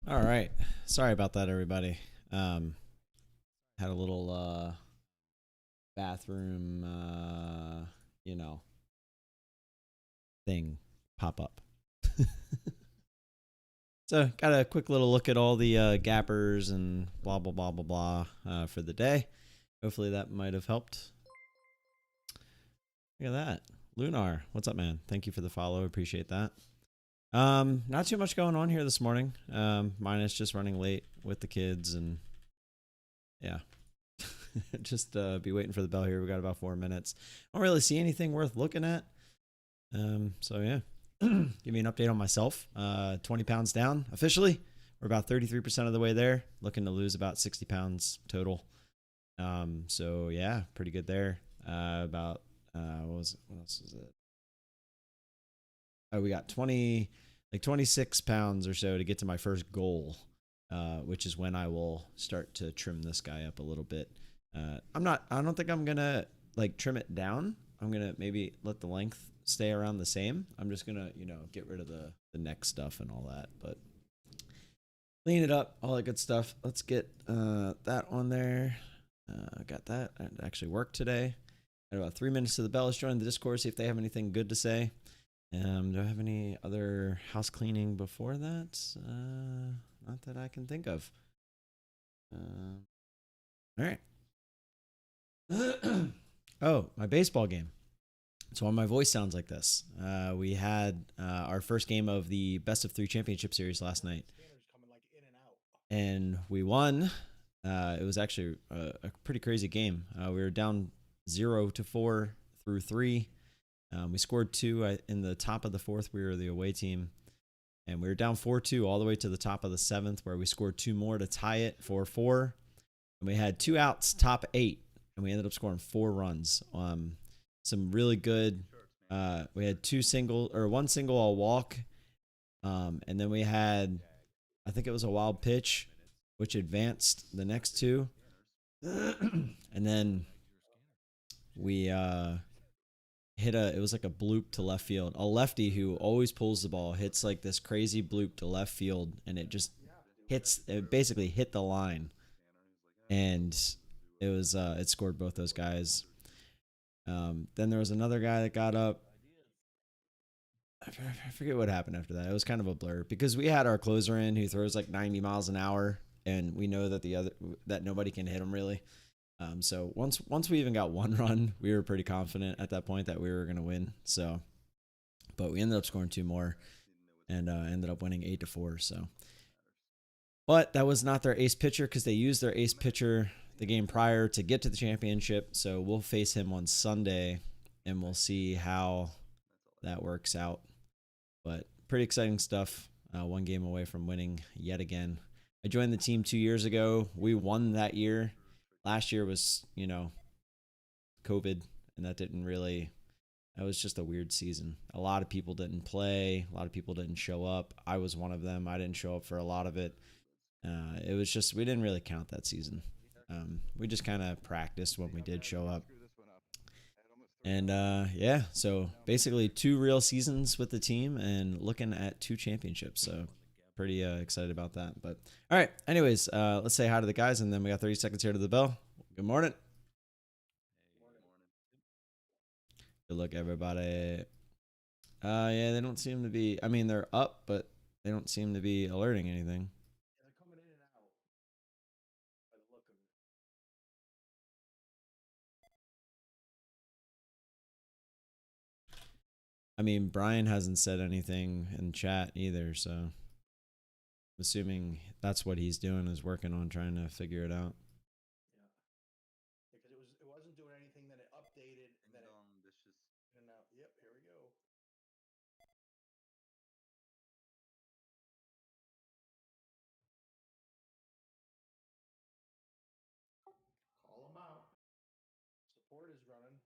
All right. Sorry about that, everybody. Had a little bathroom, thing pop up. So, got a quick little look at all the gappers and blah, blah, blah, blah, blah for the day. Hopefully that might have helped. Look at that. Lunar, what's up, man? Thank you for the follow. Appreciate that. Not too much going on here this morning. Minus just running late with the kids and yeah. Just be waiting for the bell here. We got about 4 minutes. I don't really see anything worth looking at. So yeah. Give me an update on myself. 20 pounds down officially. We're about 33% of the way there. Looking to lose about 60 pounds total. So yeah, pretty good there. What else is it? Oh, we got 26 pounds or so to get to my first goal, which is when I will start to trim this guy up a little bit. I don't think I'm gonna like trim it down. I'm gonna maybe let the length stay around the same. I'm just gonna, get rid of the neck stuff and all that, but clean it up, all that good stuff. Let's get that on there. Got that. It actually worked today. Got about 3 minutes to the bell. Let's join the Discord, see if they have anything good to say. Do I have any other house cleaning before that? Not that I can think of. All right. Oh, my baseball game. So why my voice sounds like this. We had our first game of the best of 3 championship series last night. And we won. It was actually a pretty crazy game. We were down 0-4 through 3. We scored 2 in the top of the 4th. We were the away team. And we were down 4-2 all the way to the top of the 7th, where we scored 2 more to tie it, 4-4. And we had 2 outs, top 8. And we ended up scoring 4 runs. Some really good. We had 1 single, a walk. And then we had, I think it was a wild pitch, which advanced the next 2. And then we it was like a bloop to left field. A lefty who always pulls the ball hits like this crazy bloop to left field, and it just basically hit the line. And it scored both those guys. Then there was another guy that got up. I forget what happened after that. It was kind of a blur because we had our closer in who throws like 90 miles an hour, and we know that nobody can hit him really. So once we even got 1 run, we were pretty confident at that point that we were going to win. So, but we ended up scoring 2 more and ended up winning 8-4. So, but that was not their ace pitcher because they used their ace pitcher the game prior to get to the championship. So we'll face him on Sunday and we'll see how that works out. But pretty exciting stuff. 1 game away from winning yet again. I joined the team 2 years ago. We won that year. Last year was, COVID, and that was just a weird season. A lot of people didn't play. A lot of people didn't show up. I was one of them. I didn't show up for a lot of it. It was just, we didn't really count that season. We just kind of practiced when we did show up. And yeah, so basically 2 real seasons with the team and looking at 2 championships. So pretty excited about that. But all right, anyways, let's say hi to the guys, and then we got 30 seconds here to the bell. Good morning. Good luck, everybody. Yeah, they don't seem to be, they're up, but they don't seem to be alerting anything. Brian hasn't said anything in chat either, so I'm assuming that's what he's doing, is working on trying to figure it out. Yeah, because it wasn't doing anything. Then it updated, and then and now, yep, here we go. Call them out. Support is running.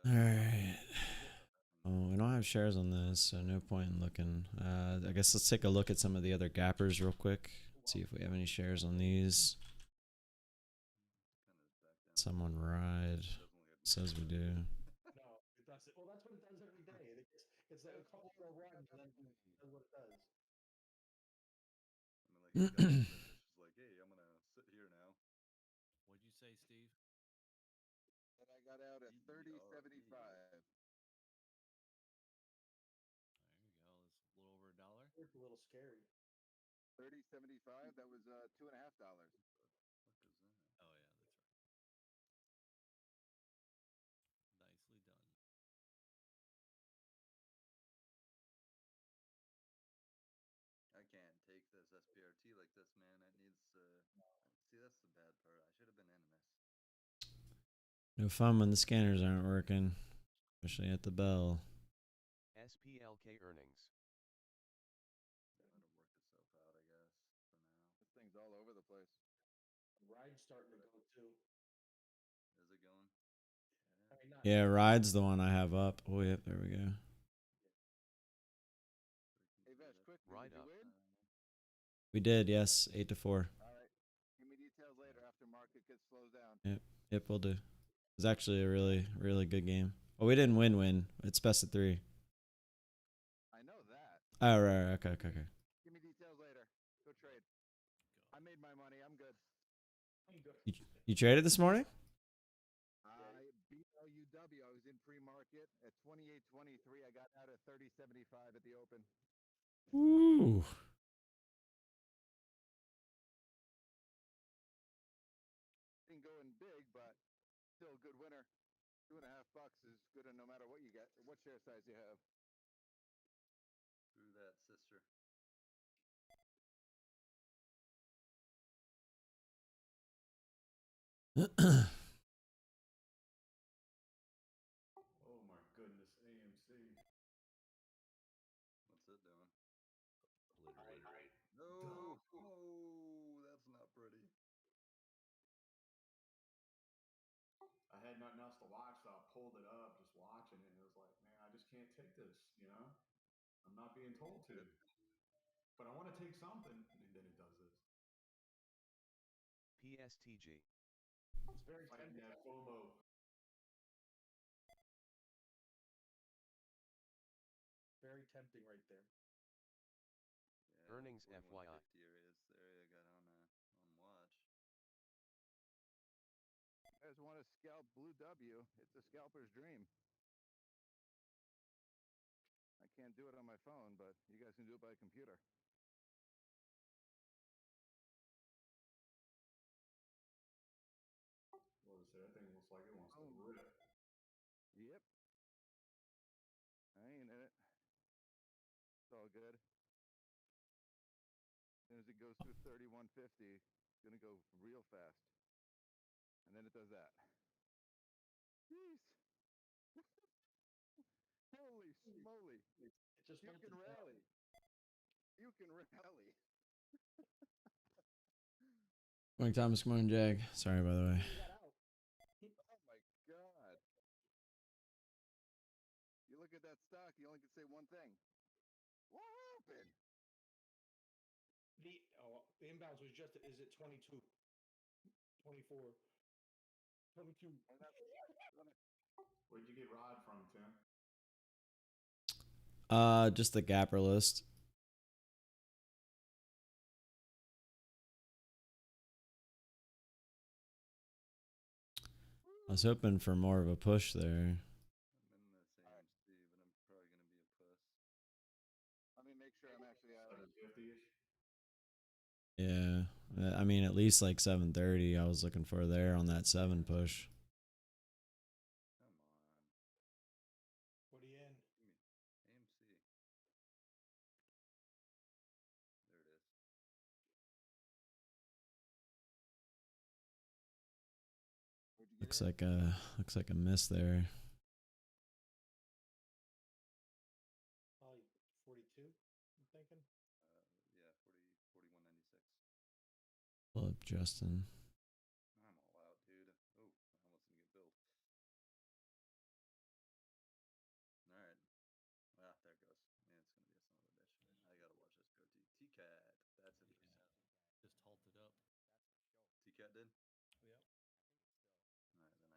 All right. Oh, we don't have shares on this, so no point in looking. I guess let's take a look at some of the other gappers real quick. See if we have any shares on these. Someone ride. Says we do. No, it does it. Well, that's what it does every day. It's like a couple more runs and then it does what it does. I mean, like, it's just like, hey, I'm gonna sit here now. What'd you say, Steve? And I got out at 30.75. There you go. It's a little over $1. It's a little scary. 30.75. That was $2.50. What the fuck is that? Oh yeah, that's right. Nicely done. I can't take this SPRT like this, man. It needs to. See, that's the bad part. I should have been in this. No fun when the scanners aren't working, especially at the bell. SPLK earnings. Let it work itself out, I guess, for now. This thing's all over the place. Ride's starting to go too. Is it going? I mean, not Yeah, ride's the one I have up. Oh, yep, there we go. Hey, Vesh, quick. Ride Did you up. win? We did, yes, 8-4. All right. Give me details later after market gets slows down. Yep, we'll do. It was actually a really, really good game. Oh, we didn't win. It's best of 3. I know that. Oh, right. Okay. Give me details later. Go trade. I made my money. I'm good. I'm good. You traded this morning? BYSI. I was in pre-market at 28.23. I got out at 30.75 at the open. Ooh. Didn't go in big, but still a good winner. $2.50 is good no matter what you get, what share size you have. Screw that, sister. Oh my goodness, AMC. What's it doing? Obliterated. No! Oh, that's not pretty. I had nothing else to watch, so I pulled it up, just watching it, and it was like, man, I just can't take this, you know? I'm not being told to. But I want to take something, and then it does this. PSTG. It's very Fighting tempting. that FOMO. Very tempting right there. Yeah, Earnings 41.50 FYI. is the area I got on watch. You guys want to scalp Blue W? It's a scalper's dream. I can't do it on my phone, but you guys can do it by computer. What was that thing? Looks like it wants to rip. Yep. I ain't in it. It's all good. As soon as it goes through 31.50, it's going to go real fast. And then it does that. Jeez. Holy smoly. It just You went can to rally. You can rally. Morning, Thomas. Good morning, Jag. Sorry, by the way. He got out. Oh my God. You look at that stock, you only can say one thing. What happened? The inbounds was just, is it 22? 24. 22. Where'd you get Rod from, Tim? Just the gapper list. I was hoping for more of a push there. I'm in the same Steve, but I'm probably gonna be a puss. Let me make sure I'm actually out. 750-ish. Yeah, I mean at least like 7:30. I was looking for there on that 7 push. Come on. What are you in? Give me AMC. There it is. Where'd you get Looks like a miss there. Probably 42, I'm thinking. Yeah, 41.96. Pull up Justin. I'm all out, dude. Oh, I almost didn't get billed. All right. Ah, there it goes. Yeah, it's gonna be a son of a bitch. I gotta watch this COTY. TCAT. That's interesting. did? Yep.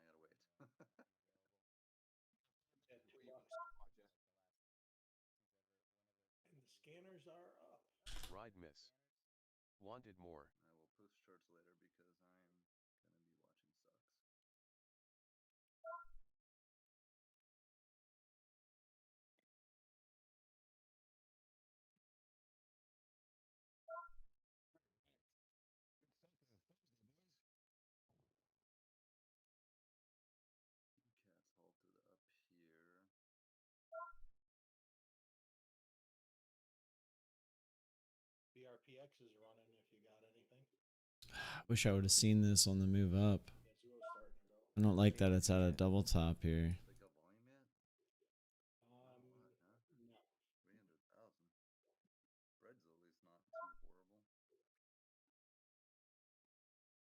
Alright, then I gotta wait. At $2. Watch it. And the scanners are up. Ride miss. Wanted more. I will post charts later because I am gonna be watching sucks. Cats halted up here. BRPX is running if you got anything. Wish I would have seen this on the move up. Yeah, Zero's starting to go. I don't like that it's at a double top here. They got volume yet? Not a lot, huh? No. 300,000. Red's at least not too horrible.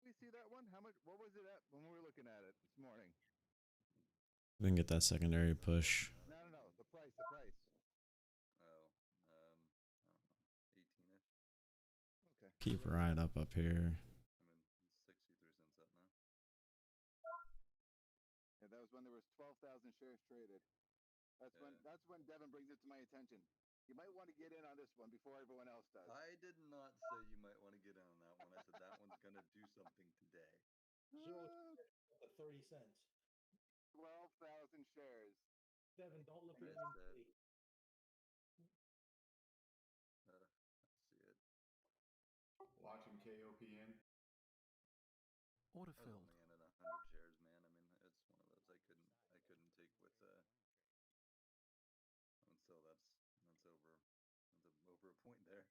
We see that one? How much? What was it at when we were looking at it this morning? We can get that secondary push. No. The price. The price. Oh, I don't know. 18-ish. Okay. Keep right up here. I mean, it's 63 cents up now. Yeah, that was when there was 12,000 shares traded. That's when Devin brings it to my attention. You might want to get in on this one before everyone else does. I did not say you might want to get in on that one. I said that one's gonna do something today. Zero's at 30 cents. 12,000 shares. Devin, don't look at Missed me. it. I see it. Watching KOPN. Order I was filled. only in at 100 shares, man. I mean, it's one of those I couldn't take with until that's over a point there.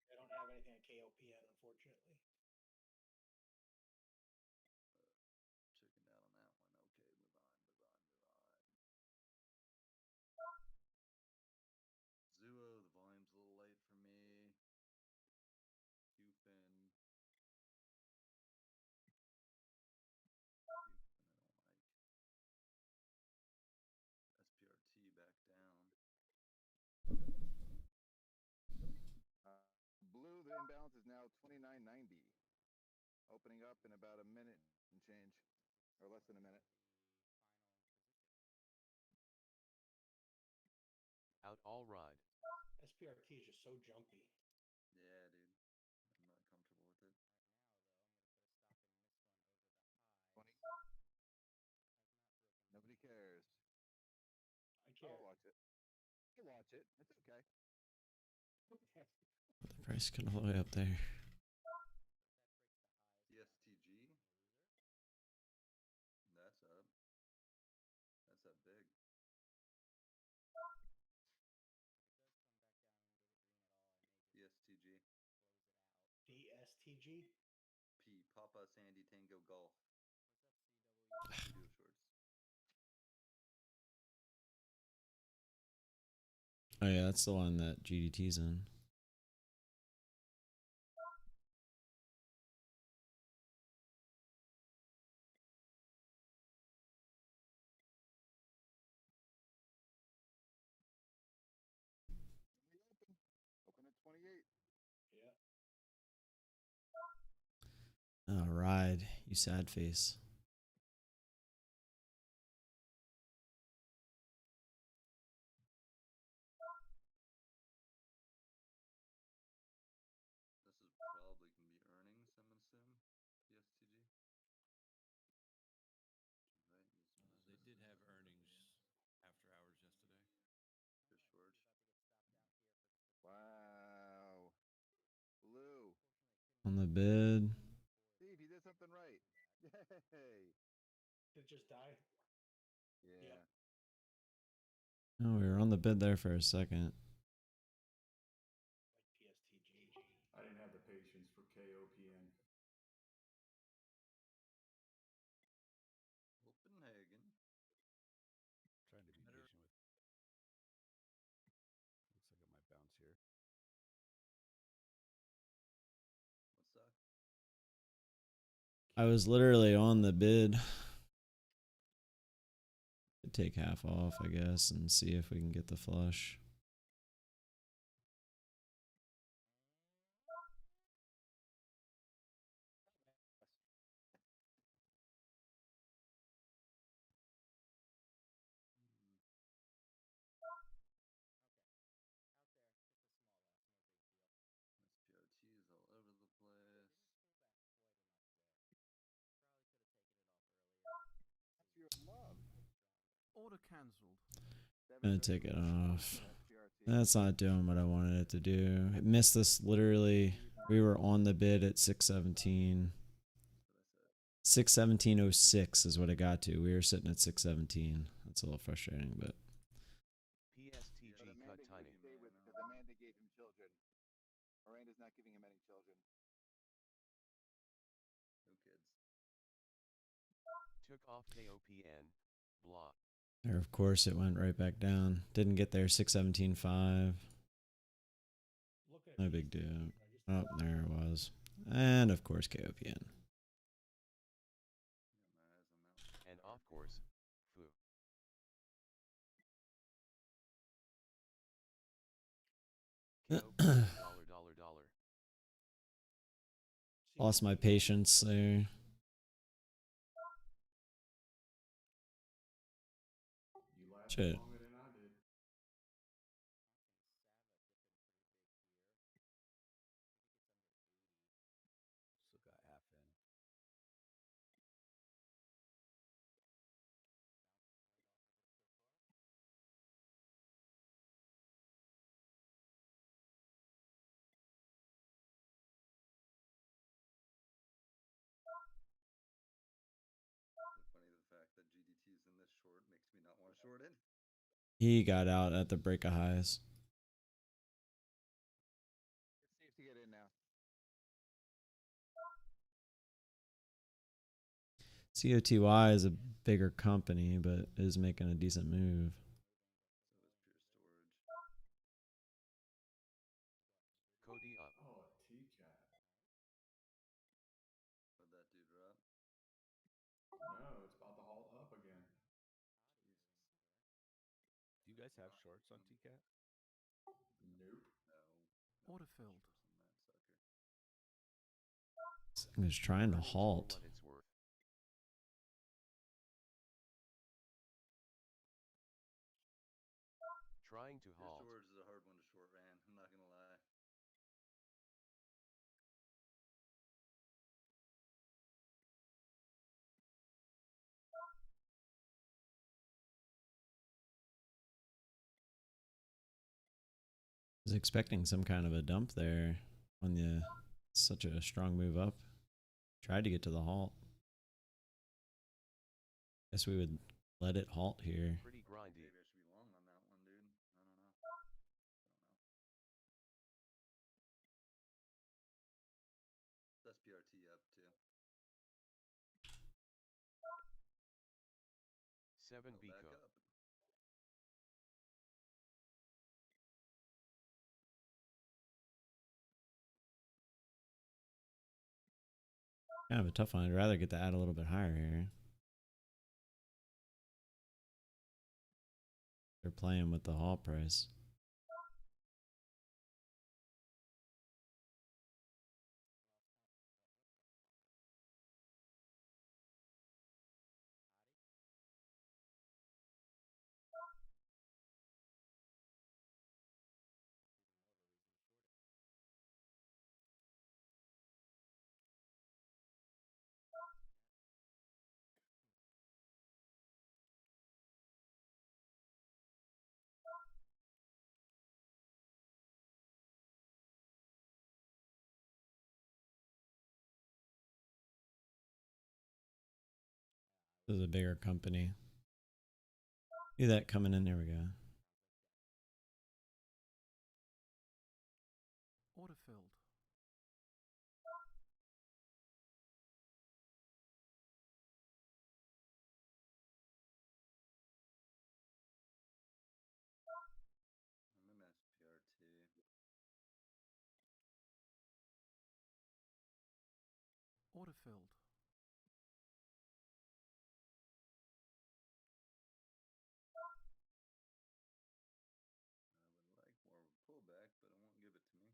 I don't have anything at KOPN, unfortunately. Chicken out on that one. Okay, move on. Zuo, the volume's a little light for me. Cupin. I don't like. SPRT back down. Blue, the imbalance is now 29.90. Opening up in about a minute and change, or less than a minute. Out all ride. SPRT is just so jumpy. Yeah, dude. I'm not comfortable with it. 20. Nobody cares. I care. I'll watch it. I'll watch it. It's okay. The price can all the way up there. TSTG. That's up. That's up big. DSTG. DSTG. P. Papa Sandy Tango Golf. Video shorts. Oh yeah, that's the one that GDT's in. Open at 28. Yeah. Oh, ride, you sad face. This is probably going to be earnings, I'm going to assume. TSTG. Right? They did have earnings after hours yesterday. Fish shorts. Wow. Blue. On the bid. Steve, you did something right. Yay. Did it just die? Yeah. Yep. Oh, we were on the bid there for a second. Like TSTG. I didn't have the patience for KOPN. Copenhagen. Trying to be patient with. Looks like I might bounce here. What's that? I was literally on the bid. Take half off, I guess, and see if we can get the flush. Order cancelled. Gonna take it off. That's not doing what I wanted it to do. It missed us literally. We were on the bid at 617. 617.06 is what it got to. We were sitting at 617. That's a little frustrating, but PSTG The cut mandate tiny. stay with because Amanda gave him children. Miranda's not giving him any children. No kids. Took off KOPN. Blah. there, of course, it went right back down. Didn't get there. 617.5. Look at No big deal. Oh, there it was. And of course, KOPN. And of course, foo. KOPN $. Lost my patience there. You lasted Shit. longer than I did. Still got half in. It's funny the fact that GDT's in this short makes me not want to short it. He got out at the break of highs. It's safe to get in now. COTY is a bigger company, but is making a decent move. So is Pure Storage. COTY up. Oh, a TCAT. Would that do drop? No, it's about to halt up again. Jesus. Do you guys have shorts on TCAT? Nope. No. Order filled. On that sucker. This thing is trying to Earnings for halt. what it's worth. Trying to Pure halt. Storage is a hard one to short, Ran. I'm not gonna lie. Was expecting some kind of a dump there on the such a strong move up. Tried to get to the halt. Guess we would let it halt here. Pretty grindy. Maybe I should be long on that one, dude. I don't know. That's PRT up too. 7 Go back Biko. up. Kind of a tough one. I'd rather get the ad a little bit higher here. They're playing with the halt price. This is a bigger company. See that coming in. There we go. Order filled. MMS PRT. Order filled. I would like more of a pullback, but it won't give it to me.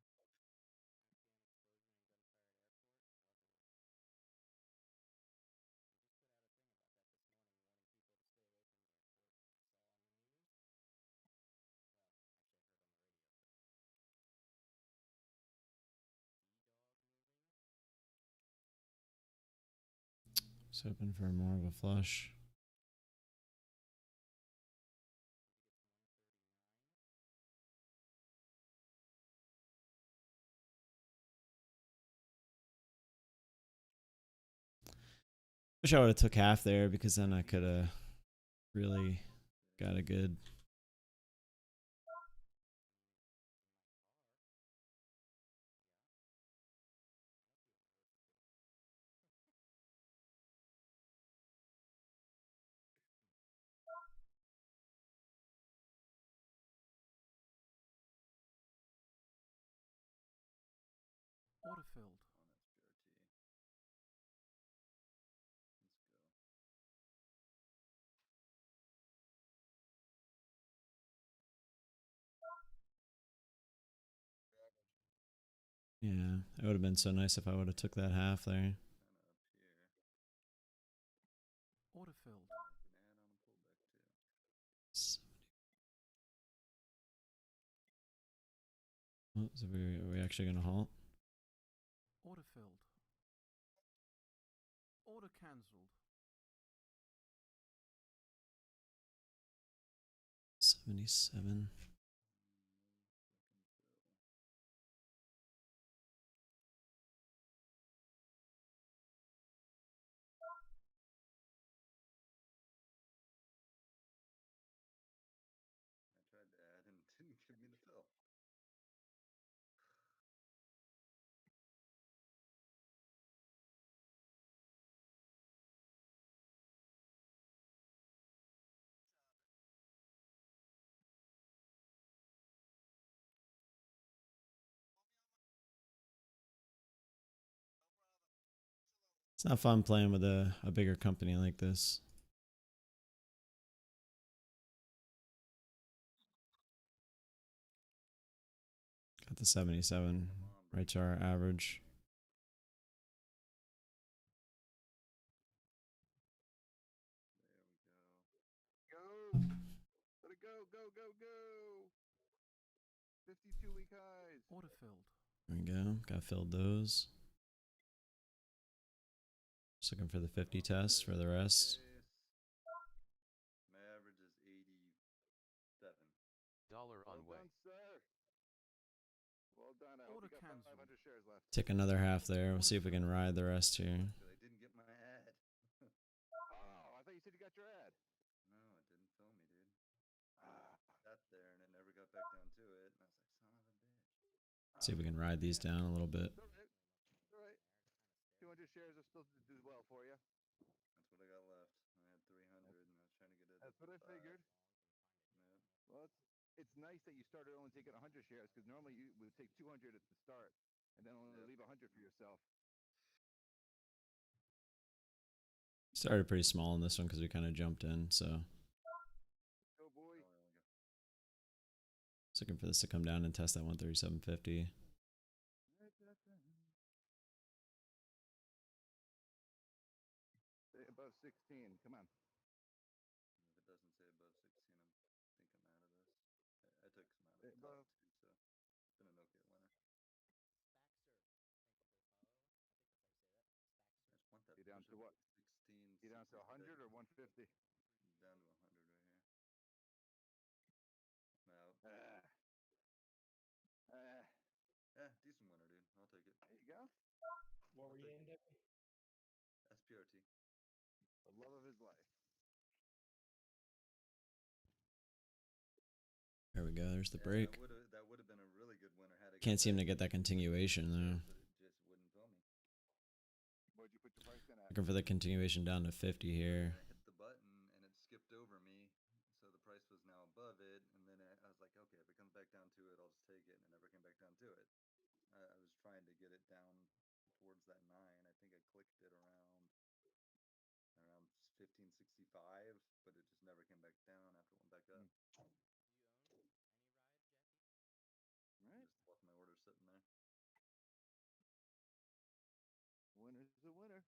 Just hoping for more of a flush. Wish I would have took half there because then I could have really got a good. Order filled. Yeah, it would have been so nice if I would have took that half there. Order filled. Oh, so are we actually gonna halt? Order filled. Order cancelled. 77. I tried to add and didn't give me the fill. It's not fun playing with a bigger company like this. Got the 77 right to our average. Go. Let it go. Go. Go. Go. 52 week highs. Order filled. There we go. Got filled those. Just looking for the 50 test for the rest. My average is 87. Dollar on way. Well done, sir. Well done. I hope Order you got cancelled. 500 shares left. Take another half there. We'll see if we can ride the rest here. But I didn't get my ad. Oh, I thought you said you got your ad. No, it didn't fill me, dude. Sat there and it never got back down to it. And I was like, son of a bitch. See if we can ride these down a little bit. It's all right. It's all right. 200 shares will still do well for you. That's what I got left. I had 300 and I was trying to get it. That's what I figured. Yep. Well, it's nice that you started only taking 100 shares because normally you would take 200 at the start and then only leave 100 for yourself. Started pretty small in this one because we kind of jumped in, so. Go, boy. Just looking for this to come down and test that 137.50. Stay above 16. Come on. If it doesn't say above 16, I think I'm out of this. I took some out of the Above. top too, so it's been an okay winner. I just want that You down to push-up what? 16. You down to 100 or 150? Down to 100 right here. I'm out. Decent winner, dude. I'll take it. There you go. What were you in, Dick? SPRT. The love of his life. There we go. There's the Yeah, break. that would have been a really good winner had it. Can't seem to get that continuation though. But it just wouldn't fill me. What'd you put your price in at? Looking for the continuation down to 50 here. I hit the button and it skipped over me, so the price was now above it. And then I was like, okay, if it comes back down to it, I'll just take it. And it never came back down to it. I was trying to get it down towards that 9. I think I clicked it around 1565, but it just never came back down after it went back up. Right. Just left my order sitting there. Winner's a winner.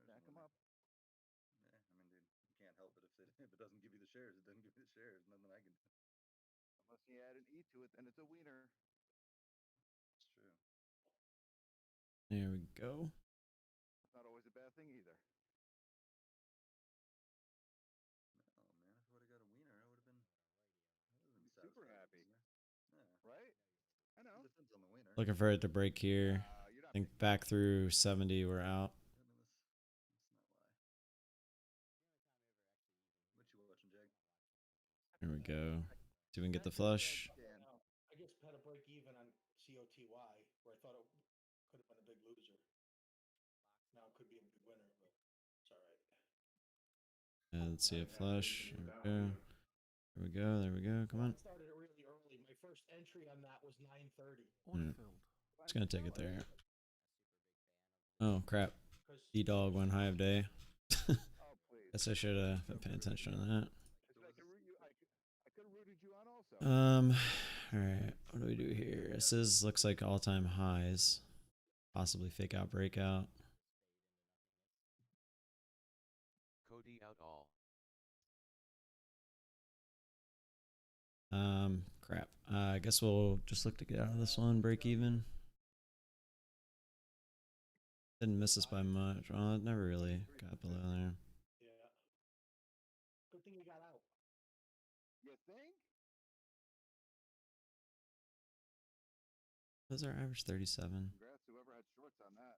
Stack them up. Yeah, I mean, dude, you can't help it if it doesn't give you the shares. It doesn't give you the shares. Nothing I can do. Unless you add an E to it, then it's a wiener. It's true. There we go. It's not always a bad thing either. Oh man, if I would have got a wiener, I would have been Super happy. Yeah. Right? I know. It depends on the wiener. Looking for it to break here. I think back through 70, we're out. Here we go. See if we can get the flush. Now, I just had a break even on COTY where I thought it could have been a big loser. Now it could be a big winner, but it's all right. Let's see a flush. With There we that go. one, There we go. There we go. Come on. I started it really early. My first entry on that was 9:30. Order Yeah. filled. Just gonna take it there. Oh crap. Because DDOG went high of day. Oh, please. Guess I should have been paying attention to that. I could have rooted you on also. Alright, what do we do here? This is looks like all-time highs. Possibly fake out breakout. COTY out all. Crap. I guess we'll just look to get out of this one, break even. Didn't miss us by much. Well, it never really got below there. yeah, good thing you got out. You think? Was our average 37? Congrats, whoever had shorts on that.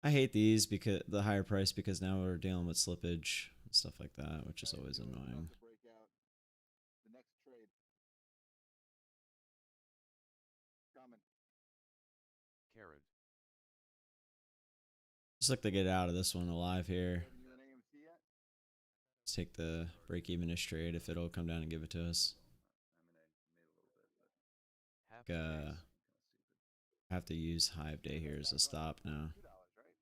I hate these because the higher price because now we're dealing with slippage and stuff like that, which is always annoying. To break out the next trade. Coming. Carrot. Just look to get out of this one alive here. You an AMC yet? Let's take the break-even-ish trade if it'll come down and give it to us. Half Uh, space. I have to use Hive Day here as a stop now. $2, right?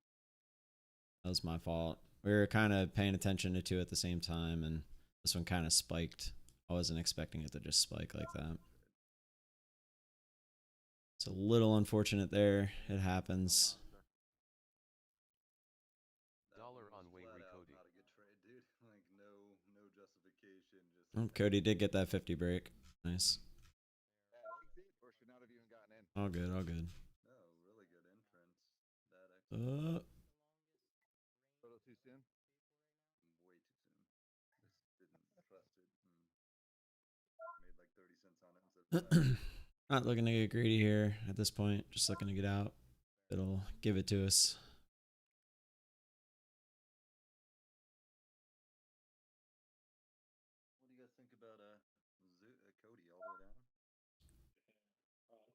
That was my fault. We were kind of paying attention to two at the same time, and this one kind of spiked. I wasn't expecting it to just spike like that. It's a little unfortunate there. It happens. Dollar on way Flat out recoding. not a good trade, dude. Like no justification. Just Oh, Cody did get that 50 break. Nice. Yeah, they did. Or should not have even gotten in. All good, all good. no, really good entrance. That Uh, actually A little too soon. way too soon. Just didn't trust it and made like 30 cents on it instead of that. not looking to get greedy here at this point. Just looking to get out. It'll give it to us. What do you guys think about COTY all the way down? Uh,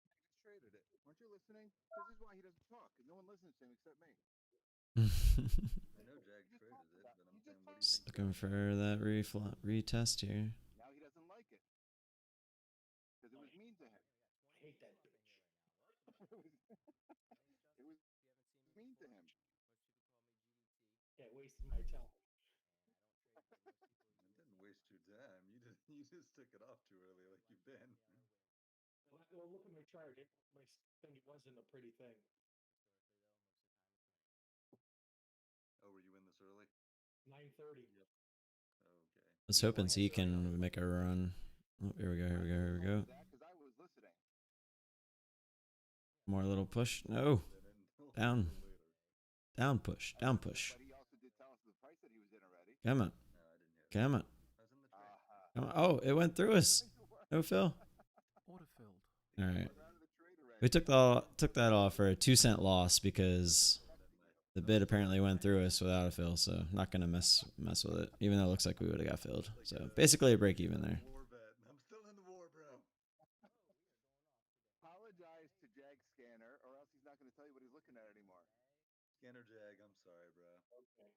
He just traded it. Weren't you listening? This is why he doesn't talk. No one listens to him except me. I know Jag traded it, but I'm saying, what do you Just think? looking for that retest here. Now he doesn't like it. Because it was mean to him. I hate that bitch. It was mean to him. Yeah, wasting my time. It didn't waste your time. You just took it off too early, like you've been. Well, look at my chart. My thing wasn't a pretty thing. Oh, were you in this early? 9:30. Yep. Okay. I was hoping Z can make a run. Oh, here we go, here we go, here we go. Because I was listening. More little push. No. Down. Down push. Down push. But he also did tell us the price that he was in already. Come on. No, I didn't hear that. Come on. I was in the trade. Come on. Oh, it went through us. No fill. Order filled. All right. We're out of the trade already. We took that off for a 2-cent loss because the bid apparently went through us without a fill, so not gonna mess with it. Even though it looks like we would have got filled. So basically a break even there. War bet. I'm still in the war, bro. Apologize to Jag Scanner, or else he's not going to tell you what he's looking at anymore. Scanner Jag, I'm sorry, bro. Okay.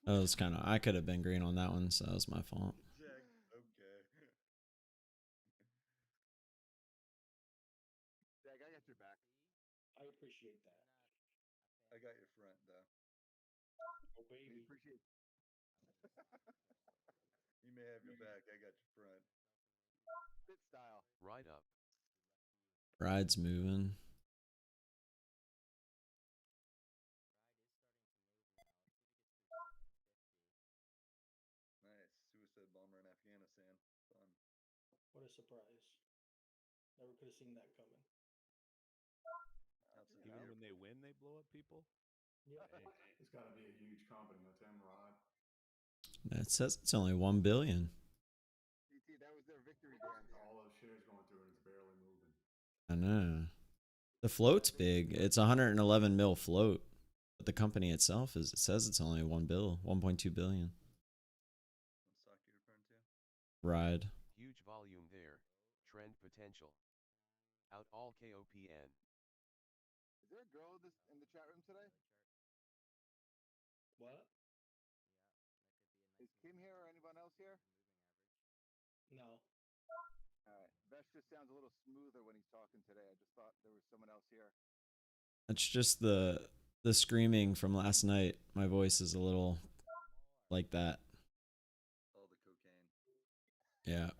That was kind of, I could have been green on that one, so that was my fault. Jag, okay. Jag, I got your back. I appreciate that. I got your front, though. Oh, We baby. appreciate You may have your back. I got your front. fit style. Ride up. Ride's moving. Nice. Suicide bomber in Afghanistan. Fun. What a surprise. Never could have seen that coming. Absent Even fire. when they win, they blow up people. Yeah. It's got to be a huge company, that's Rod. It says it's only 1 billion. CT, that was their victory dance. All those shares going through and it's barely moving. I know. The float's big. It's 111 mil float. But the company itself is, it says it's only 1 bill, 1.2 billion. What stock you referring to? Ride. Huge volume there. Trend potential. Out all KOPN. Is there a girl in the chat room today? What? Is Kim here or anyone else here? No. All right. Vesh just sounds a little smoother when he's talking today. I just thought there was someone else here. It's just the screaming from last night. My voice is a little like that. All the cocaine. Yeah.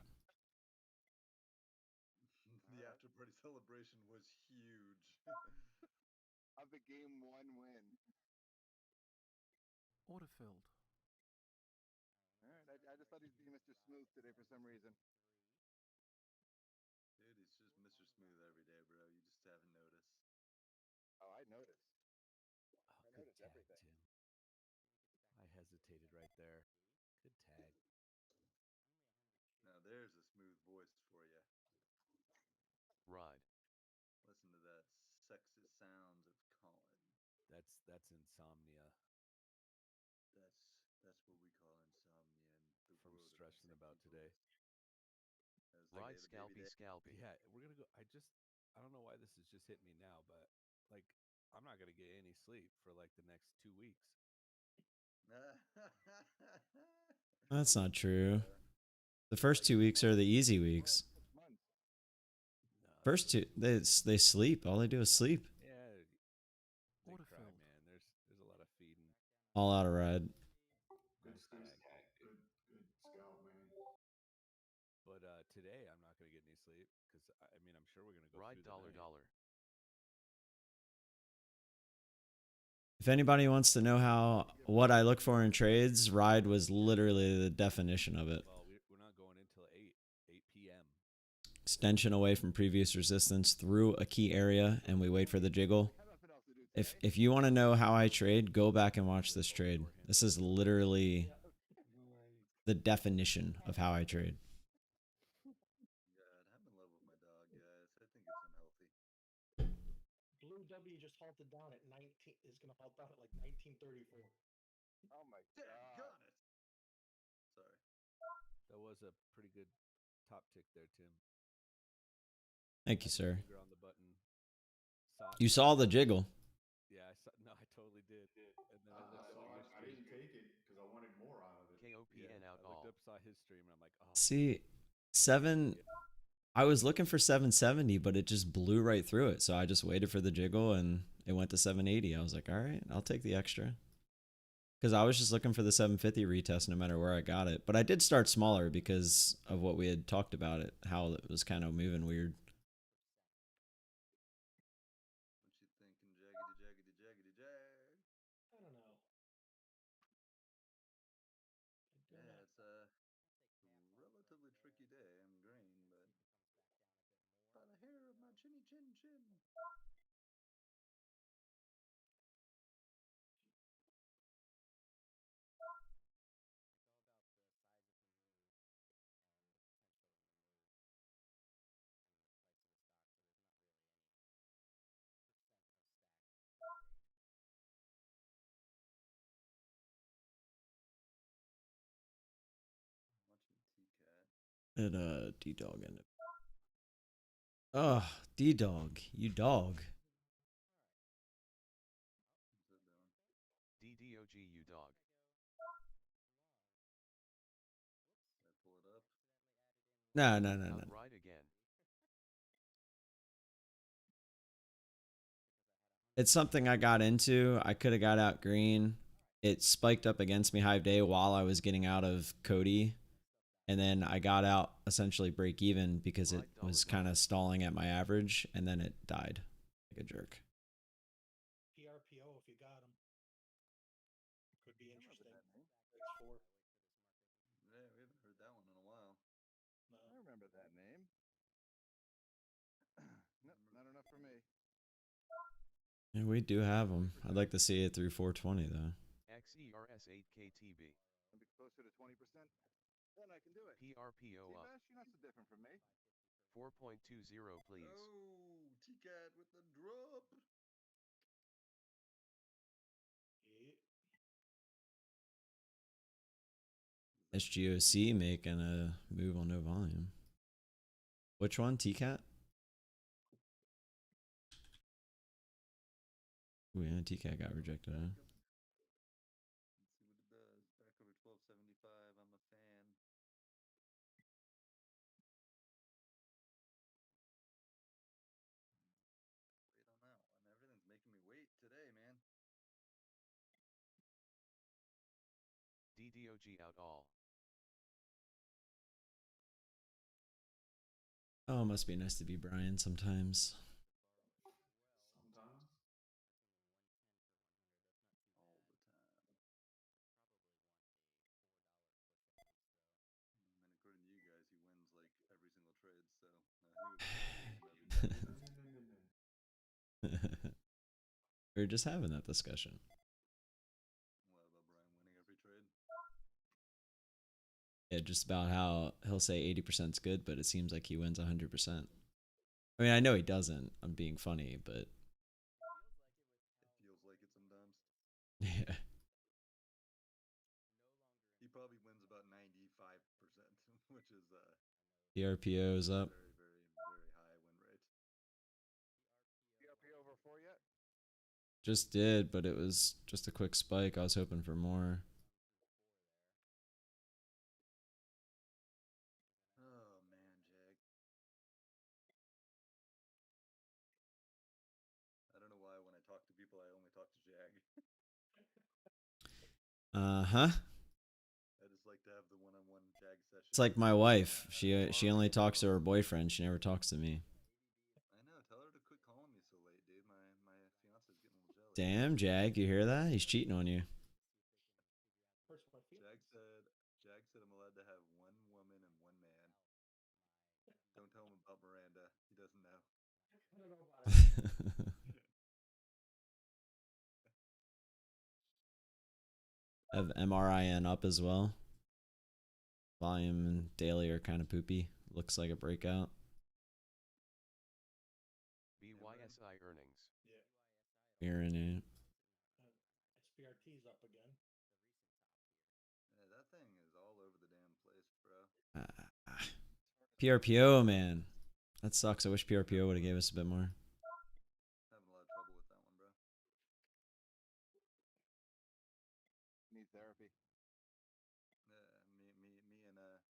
The after party celebration was huge. Of the game 1 win. Order filled. All right. I just thought he'd be Mr. Smooth today for some reason. Dude, he's just Mr. Smooth every day, bro. You just haven't noticed. Oh, I noticed. Oh, I good noticed tag, everything. Tim. I hesitated right there. Good tag. Now there's a smooth voice for you. Ride. Listen to that sexy sounds of Colin. That's insomnia That's what we call insomnia in the from world of stressing insane about people. today. That was Ride the baby scalpy day. scalpy. Yeah, we're gonna go. I don't know why this is just hitting me now, but like I'm not gonna get any sleep for like the next 2 weeks. That's not true. The first 2 weeks are the easy weeks. 6 months. No, First two, they sleep. All they do is sleep. yeah, they Order cry, filled. man. There's a lot of feeding. All out of ride. Good, Nice good, tag. good scout, man. But today I'm not gonna get any sleep because I mean I'm sure we're gonna go Ride through the dollar night. dollar. If anybody wants to know what I look for in trades, ride was literally the definition of it. Well, we're not going until 8 p.m. Extension away from previous resistance through a key area, and we wait for the jiggle. I have nothing else to do today. If you want to know how I trade, go back and watch this trade. This is literally the definition of how I trade. God, I'm in love with my dog, guys. I think it's unhealthy. Blue W just halted down at 19. Is going to halt down at like 1934. Oh my Damn, god. got it. Sorry. That was a pretty good top tick there, Tim. Thank you, sir. Finger on the button. You saw the jiggle. Yeah, I saw. No, I totally did. And then I I looked up saw your it. I stream. didn't take it because I wanted more out of it. KOPN out I looked all. up, saw his stream, and I'm like, oh. See, I was looking for 770, but it just blew right through it. So I just waited for the jiggle and it went to 780. I was like, all right, I'll take the extra. Because I was just looking for the 750 retest no matter where I got it. But I did start smaller because of what we had talked about it, how it was kind of moving weird. What you thinking, jaggedy, jaggedy, jaggedy, jag? I don't know. Yeah, it's a relatively tricky day. I'm green, but by the hair of my chinny chin chin. Watching TCAT. And D-Dog ended. Ugh, D-Dog, you dog. What's it doing? DDOG you dog. Did I pull it up? No. Outright again. It's something I got into. I could have got out green. It spiked up against me high day while I was getting out of COTY. And then I got out essentially break even because it was kind of stalling at my average. And then it died like a jerk. PRPO if you got them. Could be I remember interesting. that name. X4. Yeah, we haven't heard that one in a while. No. I remember that name. Nope, not enough for me. Yeah, we do have them. I'd like to see it through 420 though. XERS8KTB. I'll be closer to 20%. Then I can do it. PRPO See, up. Bash, you're not so different from me. 4.20 please. Oh, TCAT with the drop. SGOC making a move on no volume. Which one? TCAT? Ooh, yeah, TCAT got rejected. Huh? Let's see what it does. Back over 1275. I'm a fan. Wait on that one. Everything's making me wait today, man. DDOG out all. Oh, it must be nice to be Brian sometimes. Sometimes. All the time. And according to you guys, he wins like every single trade, so he would probably beat him every time. We were just having that discussion. What about Brian winning every trade? Yeah, just about how he'll say 80% is good, but it seems like he wins 100%. I mean, I know he doesn't. I'm being funny, but It feels like it sometimes. yeah. He probably wins about 95%, which is The RPO is up. very, very, very high win rate. PRP over 4 yet? Just did, but it was just a quick spike. I was hoping for more. Oh man, Jag. I don't know why when I talk to people, I only talk to Jag. Uh-huh. I just like to have the one-on-one Jag session. It's like my wife. She only talks to her boyfriend. She never talks to me. I know. Tell her to quit calling me so late, dude. My fiance's getting a little jealous. Damn, Jag, you hear that? He's cheating on you. Jag said I'm allowed to have one woman and one man. Don't tell him about Miranda. He doesn't know. I don't know about it. Have MRIN up as well. Volume and daily are kind of poopy. Looks like a breakout. BYSI earnings. Yeah. Here in it. SPRT's up again. Yeah, that thing is all over the damn place, bro. PRPO, man. That sucks. I wish PRPO would have gave us a bit more. Having a lot of trouble with that one, bro. Need therapy. Yeah,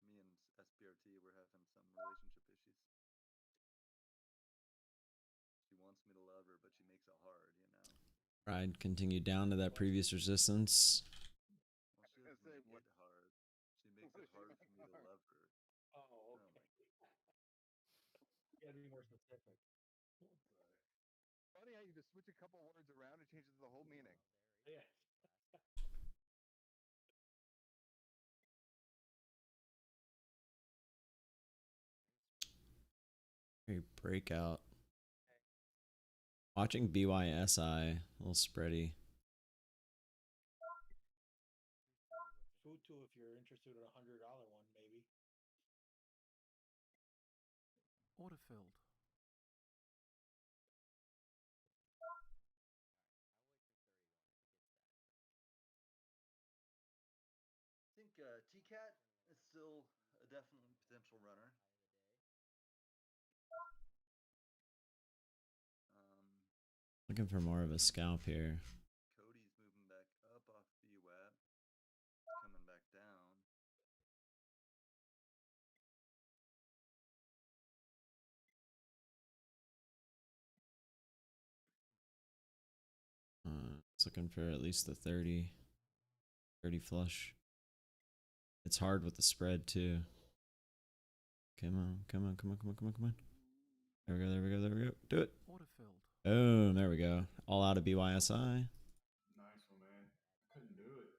me and SPRT, we're having some relationship issues. She wants me to love her, but she makes it hard, you know. Ride continued down to that previous resistance. Well, she doesn't make it hard. She makes it hard for me to love her. Oh, okay. You gotta be more specific. Funny how you just switch a couple words around and changes the whole meaning. Yeah. Very breakout. Watching BYSI, a little spready. Futu, if you're interested in $100 one, maybe. Order filled. I think TCAT is still a definite potential runner. Looking for more of a scalp here. COTY's moving back up off VWAP. Coming back down. It's looking for at least the 30 flush. It's hard with the spread too. Come on, come on, come on, come on, come on, come on. There we go, there we go, there we go. Do it. Order filled. Boom, there we go. All out of BYSI. Nice one, man. Couldn't do it.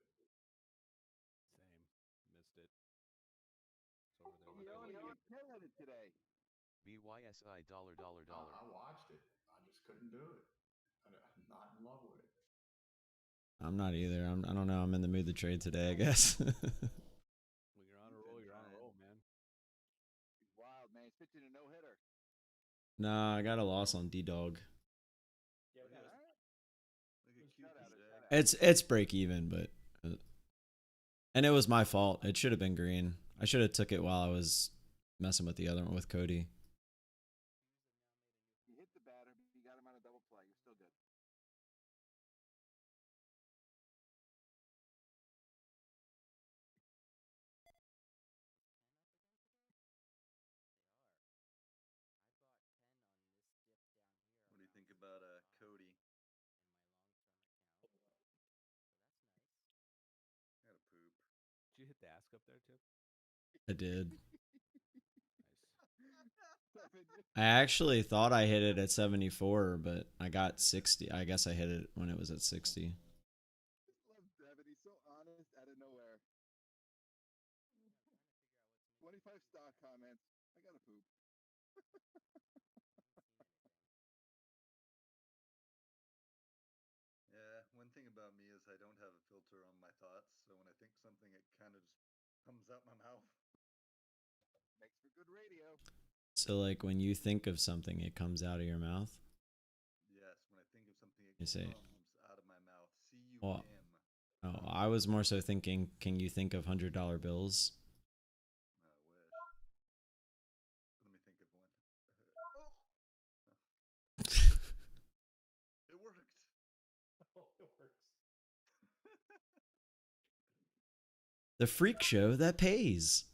Same. Missed it. It's over there with You're killing it today. BYSI dollar. I watched it. I just couldn't do it. I'm not in love with it. I'm not either. I don't know. I'm in the mood to trade today, I guess. When you're on a roll, you're on a roll, man. He's wild, man. He's pitching a no-hitter. Nah, I got a loss on DDOG. Yeah, Look that at was, Look at Cupid, Jag. It's break even, but And it was my fault. It should have been green. I should have took it while I was messing with the other one with Cody. You hit the batter, but you got him on a double play. You're still good. What do you think about Cody? I gotta poop. Did you hit the ask up there, Tip? I did. Nice. I actually thought I hit it at 74, but I got 60. I guess I hit it when it was at 60. Just love Devin. He's so honest out of nowhere. 25 stock comments. I gotta poop. Yeah, one thing about me is I don't have a filter on my thoughts, so when I think something, it kind of just comes out my mouth. Makes for good radio. So like when you think of something, it comes out of your mouth. Yes, when I think of something, it You say, comes out of my mouth. C-U-M. well, oh, I was more so thinking, can you think of $100 bills? I wish. Let me think of one. It worked. Oh, it works. The freak show that pays.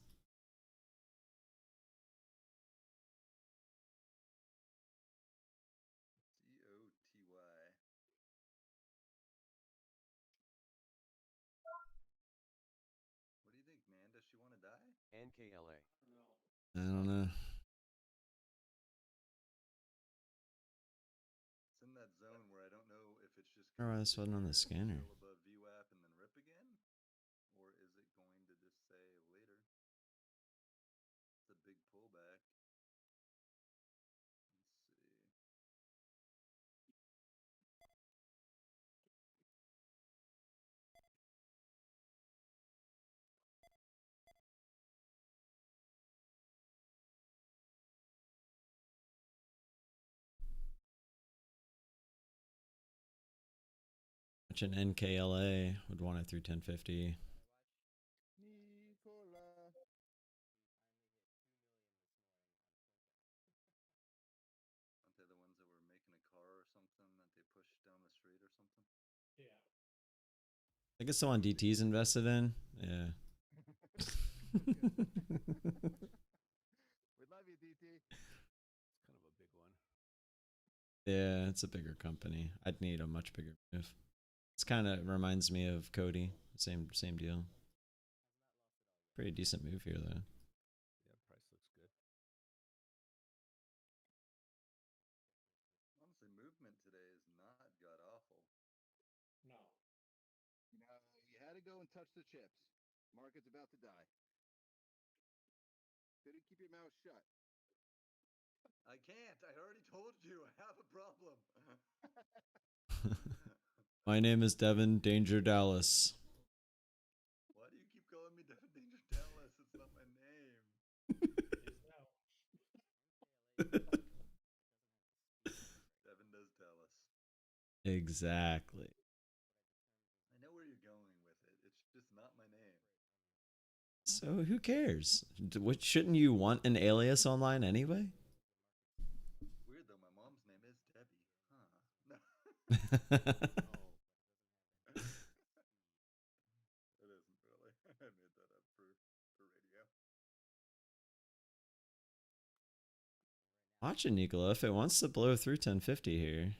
COTY. What do you think, man? Does she want to die? NKLA. I don't know. It's in that zone where I don't know if it's just Why this wasn't on the still scanner? above VWAP and then rip again, or is it going to just say later? It's a big pullback. Let's see. Which an NKLA would want it through 1050. Nicola. Aren't they the ones that were making a car or something that they pushed down the street or something? Yeah. I think it's the one DT's invested in. Yeah. We love you, DT. It's kind of a big one. Yeah, it's a bigger company. I'd need a much bigger move. It's kind of reminds me of Cody. Same deal. Pretty decent move here though. Yeah, price looks good. Honestly, movement today is not god awful. No. You know, you had to go and touch the chips. Market's about to die. Couldn't keep your mouth shut. I can't. I already told you I have a problem. My name is Devin Danger Dallas. Why do you keep calling me Devin Danger Dallas? It's not my name. It is now. Devin does Dallas. Exactly. I know where you're going with it. It's just not my name. So who cares? What shouldn't you want an alias online anyway? Weird though, my mom's name is Debbie. Huh. No. It isn't really. I made that up for radio. Watch it, Nicola. If it wants to blow through 1050 here, Yeah, that's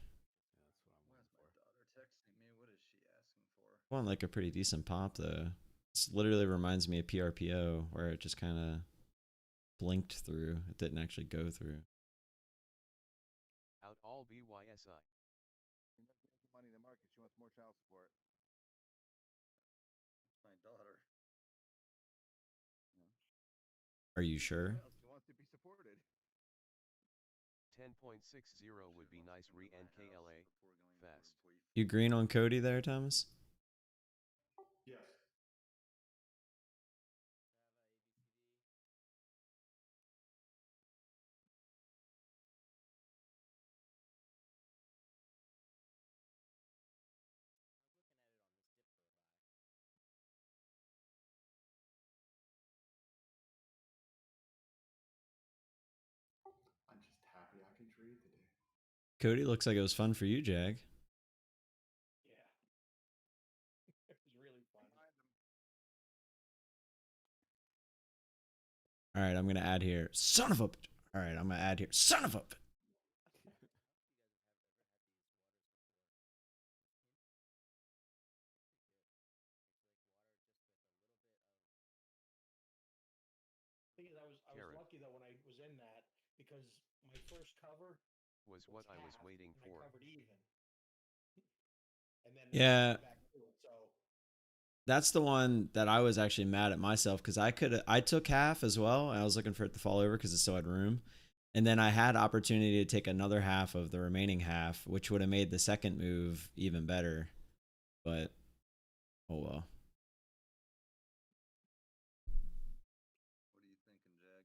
what I'm Where's waiting my for. daughter texting me? What is she asking for? I want like a pretty decent pop though. This literally reminds me of PRPO where it just kind of blinked through. It didn't actually go through. Out all BYSI. She knows she has the money in the market. She wants more child support. It's my daughter. Are you sure? Well, she wants to be supported. 10.60 would be nice re NKLA. Fast. You green on Cody there, Thomas? Yes. trade today. Cody, looks like it was fun for you, Jag. Yeah. It was really fun. All right, I'm gonna add here. Son of a. All right, I'm gonna add here. Son of a. Thing is, I was Carrot. lucky though when I was in that because my first cover Was what I was half, waiting and for. I covered even, and then Yeah, back to it. So that's the one that I was actually mad at myself because I took half as well. And I was looking for it to fall over because it still had room, and then I had opportunity to take another half of the remaining half, which would have made the second move even better. But oh well. What are you thinking, Jag?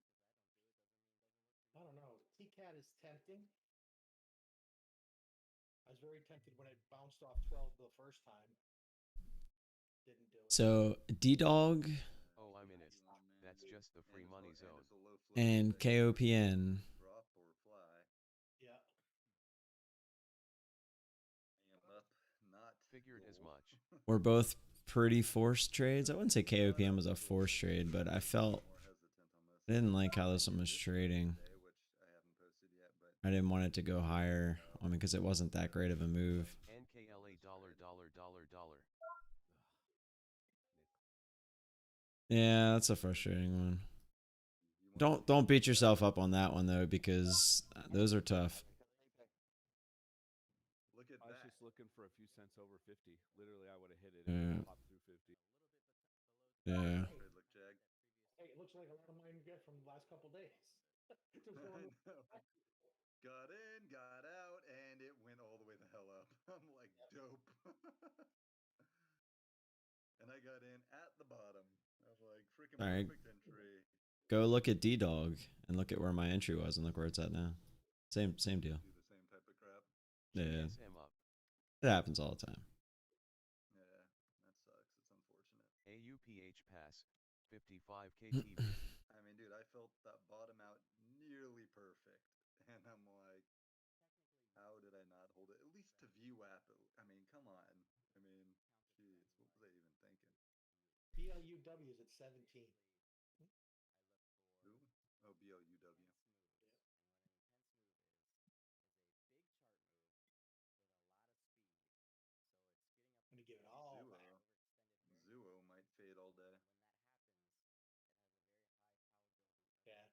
I don't know. TCAT is tempting. I was very tempted when it bounced off 12 the first time. Didn't do it. So DDOG Oh, I'm in it. That's just the free money zone. It's a low float and today. KOPN Drop or fly. Yeah. I am up, not Figured as gold. much. were both pretty forced trades. I wouldn't say KOPN was a forced trade, but I felt More hesitant on this. I didn't like how this one was This trading. today, which I haven't posted yet, but I didn't want it to go higher. I mean, because it wasn't that great of a move. NKLA $. Yeah, that's a frustrating one. you want Don't beat yourself up on that one though, because those are tough. look at I was that. just looking for a few cents over 50. Literally, I would have hit it Yeah. and it popped through 50. Yeah. Trade look, Jag. Hey, it looks like a lot of mine get from the last couple days. Just I going- know. Got in, got out, and it went all the way the hell up. I'm like, dope. And I got in at the bottom. I'm like, freaking All right. perfect entry. Go look at DDOG and look at where my entry was and look where it's at now. Same deal. Do the same type of crap. Yeah. GSM up. It happens all the time. Yeah, that sucks. It's unfortunate. AUPH pass. 55 KTV. I mean, dude, I felt that bottom out nearly perfect. And I'm like, how did I not hold it? At least to view app. I mean, come on. I mean, jeez, what was I even thinking? BLUW is at 17. Who? Oh, BLUW. I'm gonna give it all Zuo. back. Zuo might fade all day. Yeah.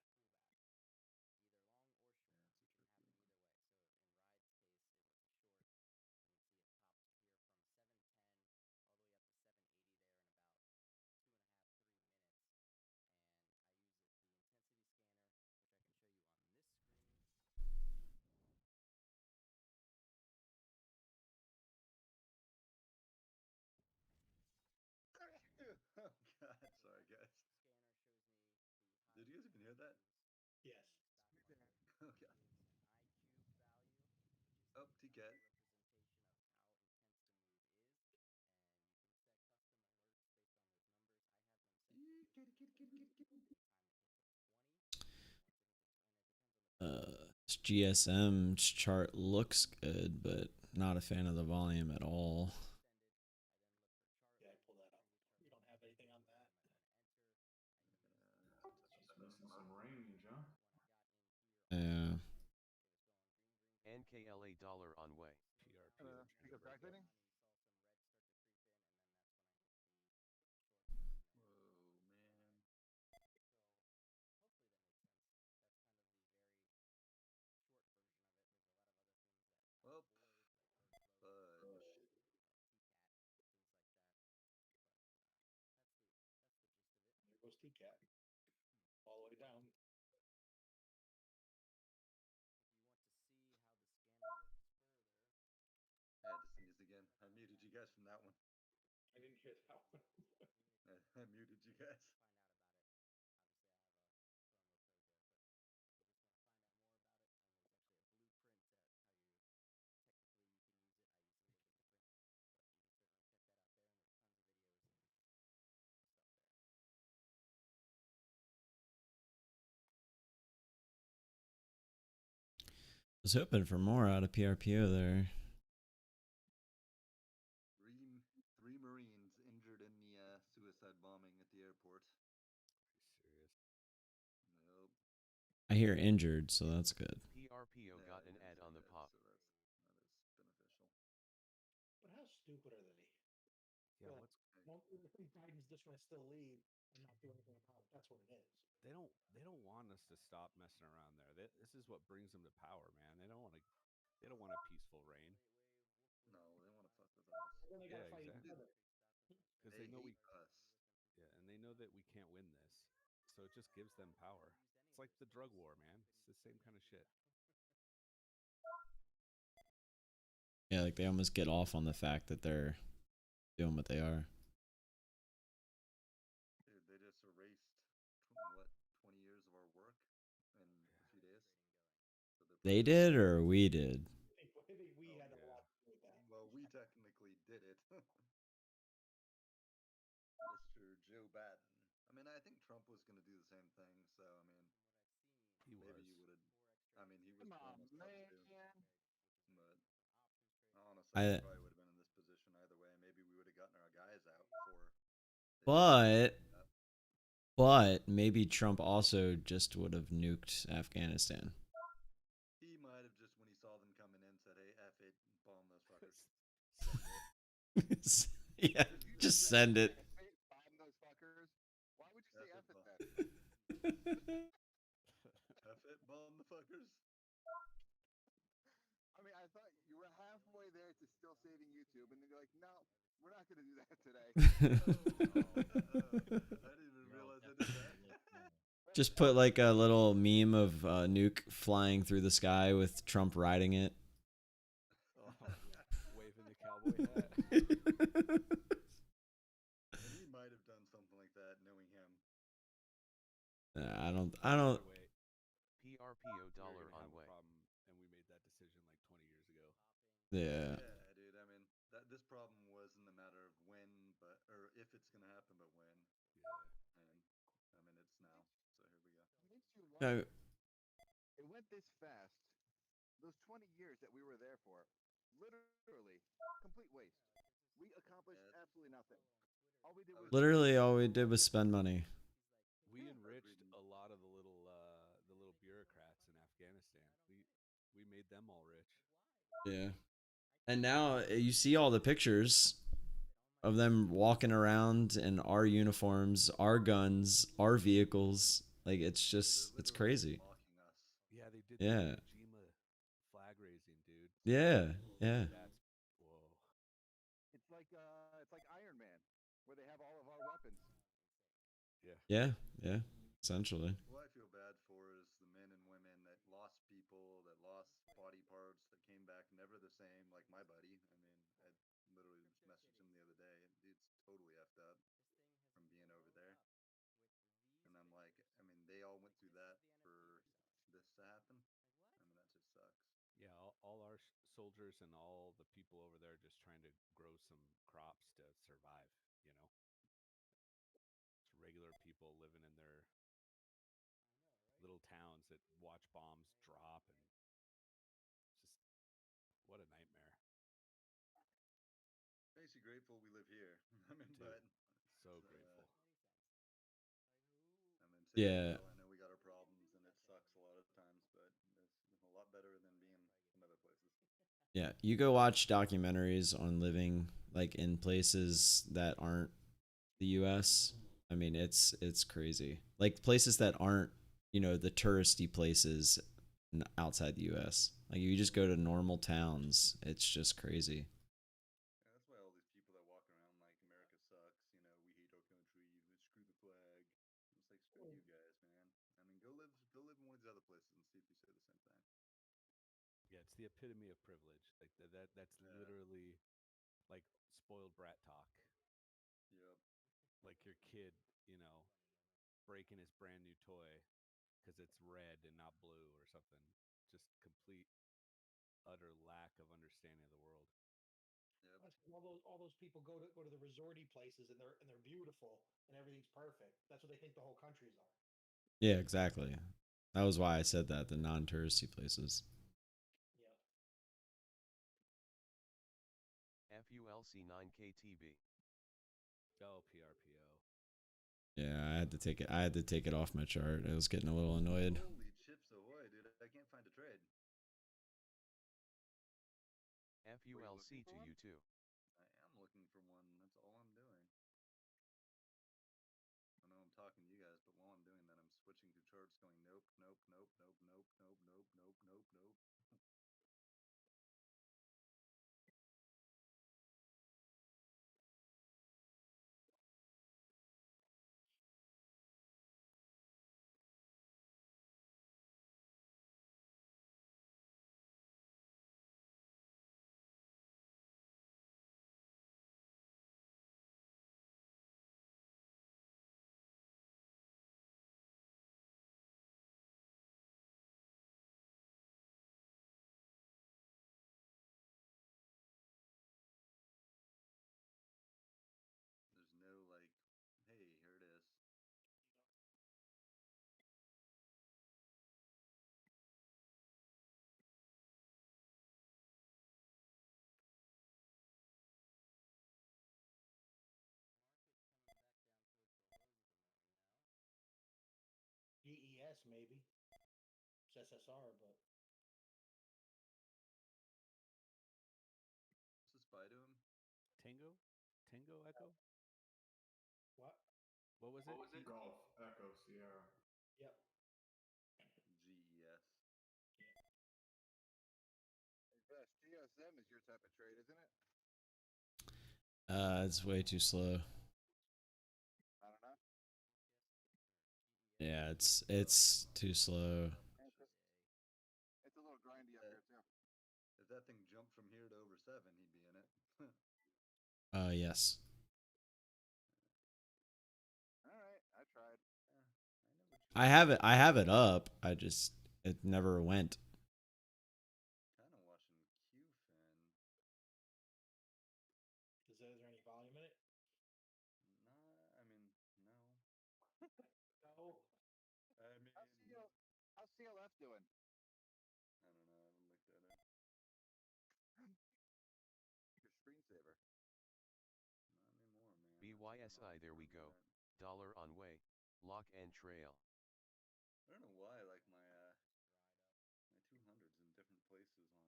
Yeah, it's a tricky one. Oh god, sorry guys. Did you guys even hear that? Yes. Oh god. Oh, TCAT. This GSM chart looks good, but not a fan of the volume at all. Yeah, I pulled that up. You don't have anything on that. Just missing some range, huh? Yeah. NKLA $ on way. PRP. Speak of calculating? Whoa, man. Well, fudge. There goes TCAT. All the way down. I had to sneeze again. I muted you guys from that one. I didn't hear that one. I muted you guys. was hoping for more out of PRPO there. Three Marines injured in the suicide bombing at the airport. Pretty serious. Nope. I hear injured, so that's good. PRPO got an ad on the pop. So that is beneficial. But how stupid are they? Yeah, Well, what's I think Biden's just going to still leave and not do anything about it. That's what it is. they don't want us to stop messing around there. This is what brings them to power, man. They don't want a peaceful reign. No, they want to fuck with us. And then they got to Yeah, fight exactly. each other. Because They they know hate us. yeah, and they know that we can't win this. So it just gives them power. It's like the drug war, man. It's the same kind of shit. Yeah, like they almost get off on the fact that they're doing what they are. Dude, they just erased 20 years of our work in a few days. So They did or we did? I think we had a lot to do with that. Well, we technically did it. Mr. Joe Biden. I mean, I think Trump was going to do the same thing. So, I mean, He maybe was. he would have. I mean, he was Come on, almost man. up too. But honestly, I- we probably would have been in this position either way. Maybe we would have gotten our guys out before. But maybe Trump also just would have nuked Afghanistan. He might have just, when he saw them coming in, said, "Hey, F it, bomb those fuckers." Yeah, just send it. Bomb those fuckers. Why would you say F it then? F it, bomb the fuckers. I mean, I thought you were halfway there to still saving YouTube, and then you're like, no, we're not going to do that today. I didn't even realize I did that. Just put like a little meme of nuke flying through the sky with Trump riding it. Oh, yeah. Waving the cowboy hat. And he might have done something like that, knowing him. I don't. Wait, PRPO we were dollar gonna on have way. a problem, and we made that decision like 20 years ago. Yeah. Yeah, dude. I mean, this problem wasn't a matter of when, or if it's gonna happen, but when. Yeah. And I mean, it's now. So here we go. Makes you No, wonder. It went this fast. Those 20 years that we were there for, literally, complete waste. We accomplished absolutely nothing. All we did was literally all we did was spend money. We enriched a lot of the little bureaucrats in Afghanistan. We made them all rich. Yeah. And now you see all the pictures of them walking around in our uniforms, our guns, our vehicles. Like it's crazy. Mocking us. Yeah, they did Yeah. the Jima flag raising, dude. Yeah. Yeah. That's whoa. It's like Iron Man, where they have all of our weapons. Yeah. Yeah. Yeah. Essentially. Who I feel bad for is the men and women that lost people, that lost body parts, that came back never the same, like my buddy. I mean, I literally just messaged him the other day, and dude's totally effed up from being over there. And I'm like, I mean, they all went through that for this to happen. I mean, that just sucks. Yeah, all our soldiers and all the people over there just trying to grow some crops to survive, you know? It's regular people living in their little towns that watch bombs drop and just what a nightmare. Makes you grateful we live here. I mean, Dude, but so grateful. I mean, Yeah. I know we got our problems, and it sucks a lot of times, but it's a lot better than being some other places. Yeah. You go watch documentaries on living like in places that aren't the US. I mean, it's crazy. Like places that aren't, the touristy places outside the US. Like you just go to normal towns, it's just crazy. Yeah, that's why all these people that walk around like America sucks, we hate our country, screw the flag. It's like screw you guys, man. I mean, go live in one of these other places and see if you say the same thing. Yeah, it's the epitome of privilege. Like that's literally like spoiled brat talk. Yep. Like your kid, breaking his brand new toy because it's red and not blue or something. Just complete, utter lack of understanding of the world. Yep. All those people go to the resorty places and they're beautiful and everything's perfect. That's what they think the whole countries are. Yeah, exactly. That was why I said that, the non-touristy places. BYSI 9KTB. Oh, PRPO. Yeah, I had to take it. I had to take it off my chart. I was getting a little annoyed. Holy chips ahoy, dude! I can't find a trade. FULC to you too. I am looking for one. That's all I'm doing. I know I'm talking to you guys, but while I'm doing that, I'm switching to charts, going nope, nope, nope, nope, nope, nope, nope, nope, nope, nope. There's no like, hey, here it is. GES maybe. It's SSR, but What's the spy to him? Tango? Tango Echo? what? What was it? Golf, Echo, Sierra. Yep. GES. Hey, Best, GSM is your type of trade, isn't it? It's way too slow. I don't know. Yeah, it's too slow. It's a little grindy up here too. If that thing jumped from here to over 7, he'd be in it. Yes. All right, I tried. I have it up. It never went. Kind of watching QFin. Is there any volume in it? Nah, I mean, no. No. I mean, How's CLF doing? I don't know. I haven't looked at it. Your screensaver. Not anymore, man. BYSI, there we go. Dollar on way. Lock and trail. I don't know why, like my 200's in different places on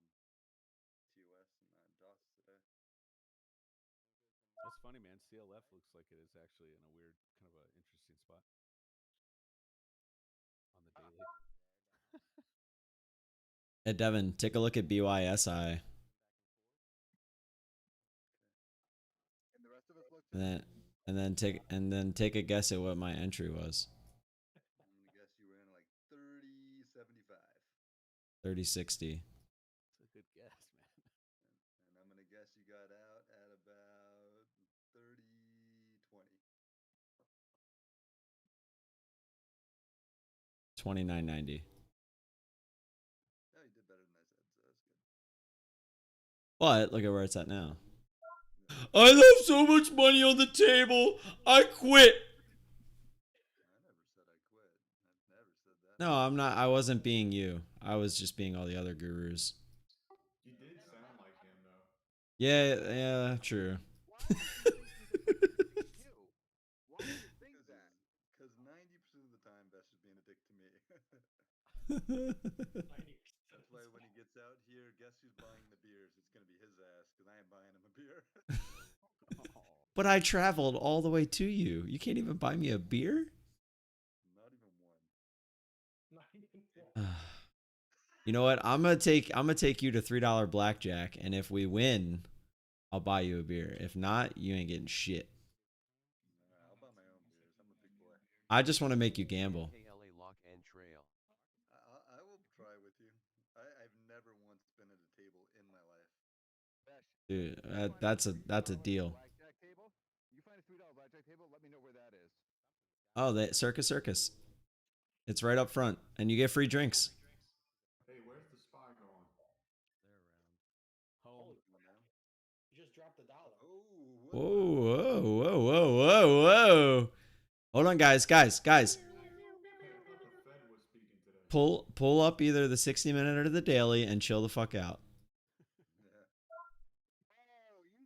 TOS and DOS today. That's funny, man. CLF looks like it is actually in a weird, kind of a interesting spot on the daily. Hey Devin, take a look at BYSI. And the rest of us look. And then take a guess at what my entry was. I'm gonna guess you were in like 30.75. 30.60. It's a good guess, man. And I'm gonna guess you got out at about 30.20. 29.90. Oh, you did better than I said, so that's good. But look at where it's at now. I left so much money on the table. I quit. I never said I quit. I never said that. No, I'm not. I wasn't being you. I was just being all the other gurus. You did sound like him, though. Yeah, true. Why do you think he's a dick to you? Why do you think that? Because 90% of the time, Best is being a dick to me. 90%. That's why when he gets out here, guess who's buying the beers? It's gonna be his ass, because I ain't buying him a beer. But I traveled all the way to you. You can't even buy me a beer? Not even one. Not even one. You know what? I'm gonna take you to $3 blackjack, and if we win, I'll buy you a beer. If not, you ain't getting shit. I'll buy my own beers. I'm a big boy. I just want to make you gamble. KLA lock and trail. I will try with you. I've never once been at a table in my life. Dude, that's a deal. Blackjack table? You find a $3 blackjack table? Let me know where that is. Oh, the Circus. It's right up front, and you get free drinks. Hey, where's the spy going? They're around. Home. You just dropped $1. Oh, Whoa. Hold on, guys. Hey, I thought the Fed was speaking today. Pull up either the 60-minute or the daily and chill the fuck out. Yeah. Oh, you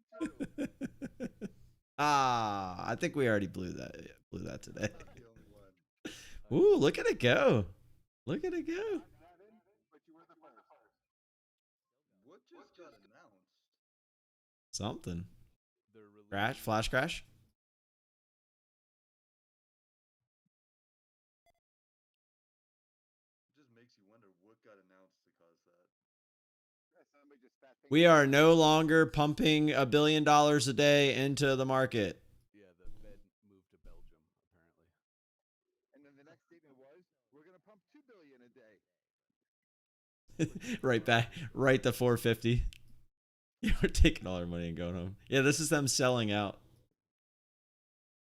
too. I think we already blew that. Blew that today. I'm not the only one. Ooh, look at it go! Look at it go! Not in, but you were the first. What just got announced? Something. They're releasing Crash, flash crash. It just makes you wonder what got announced to cause that. Yeah, somebody just fat fingered We are no longer pumping $1 billion a day into the market. Yeah, the Fed moved to Belgium apparently. And then the next statement was, "We're gonna pump 2 billion a day." Right back, right to 450. Yeah, we're taking all our money and going home. Yeah, this is them selling out.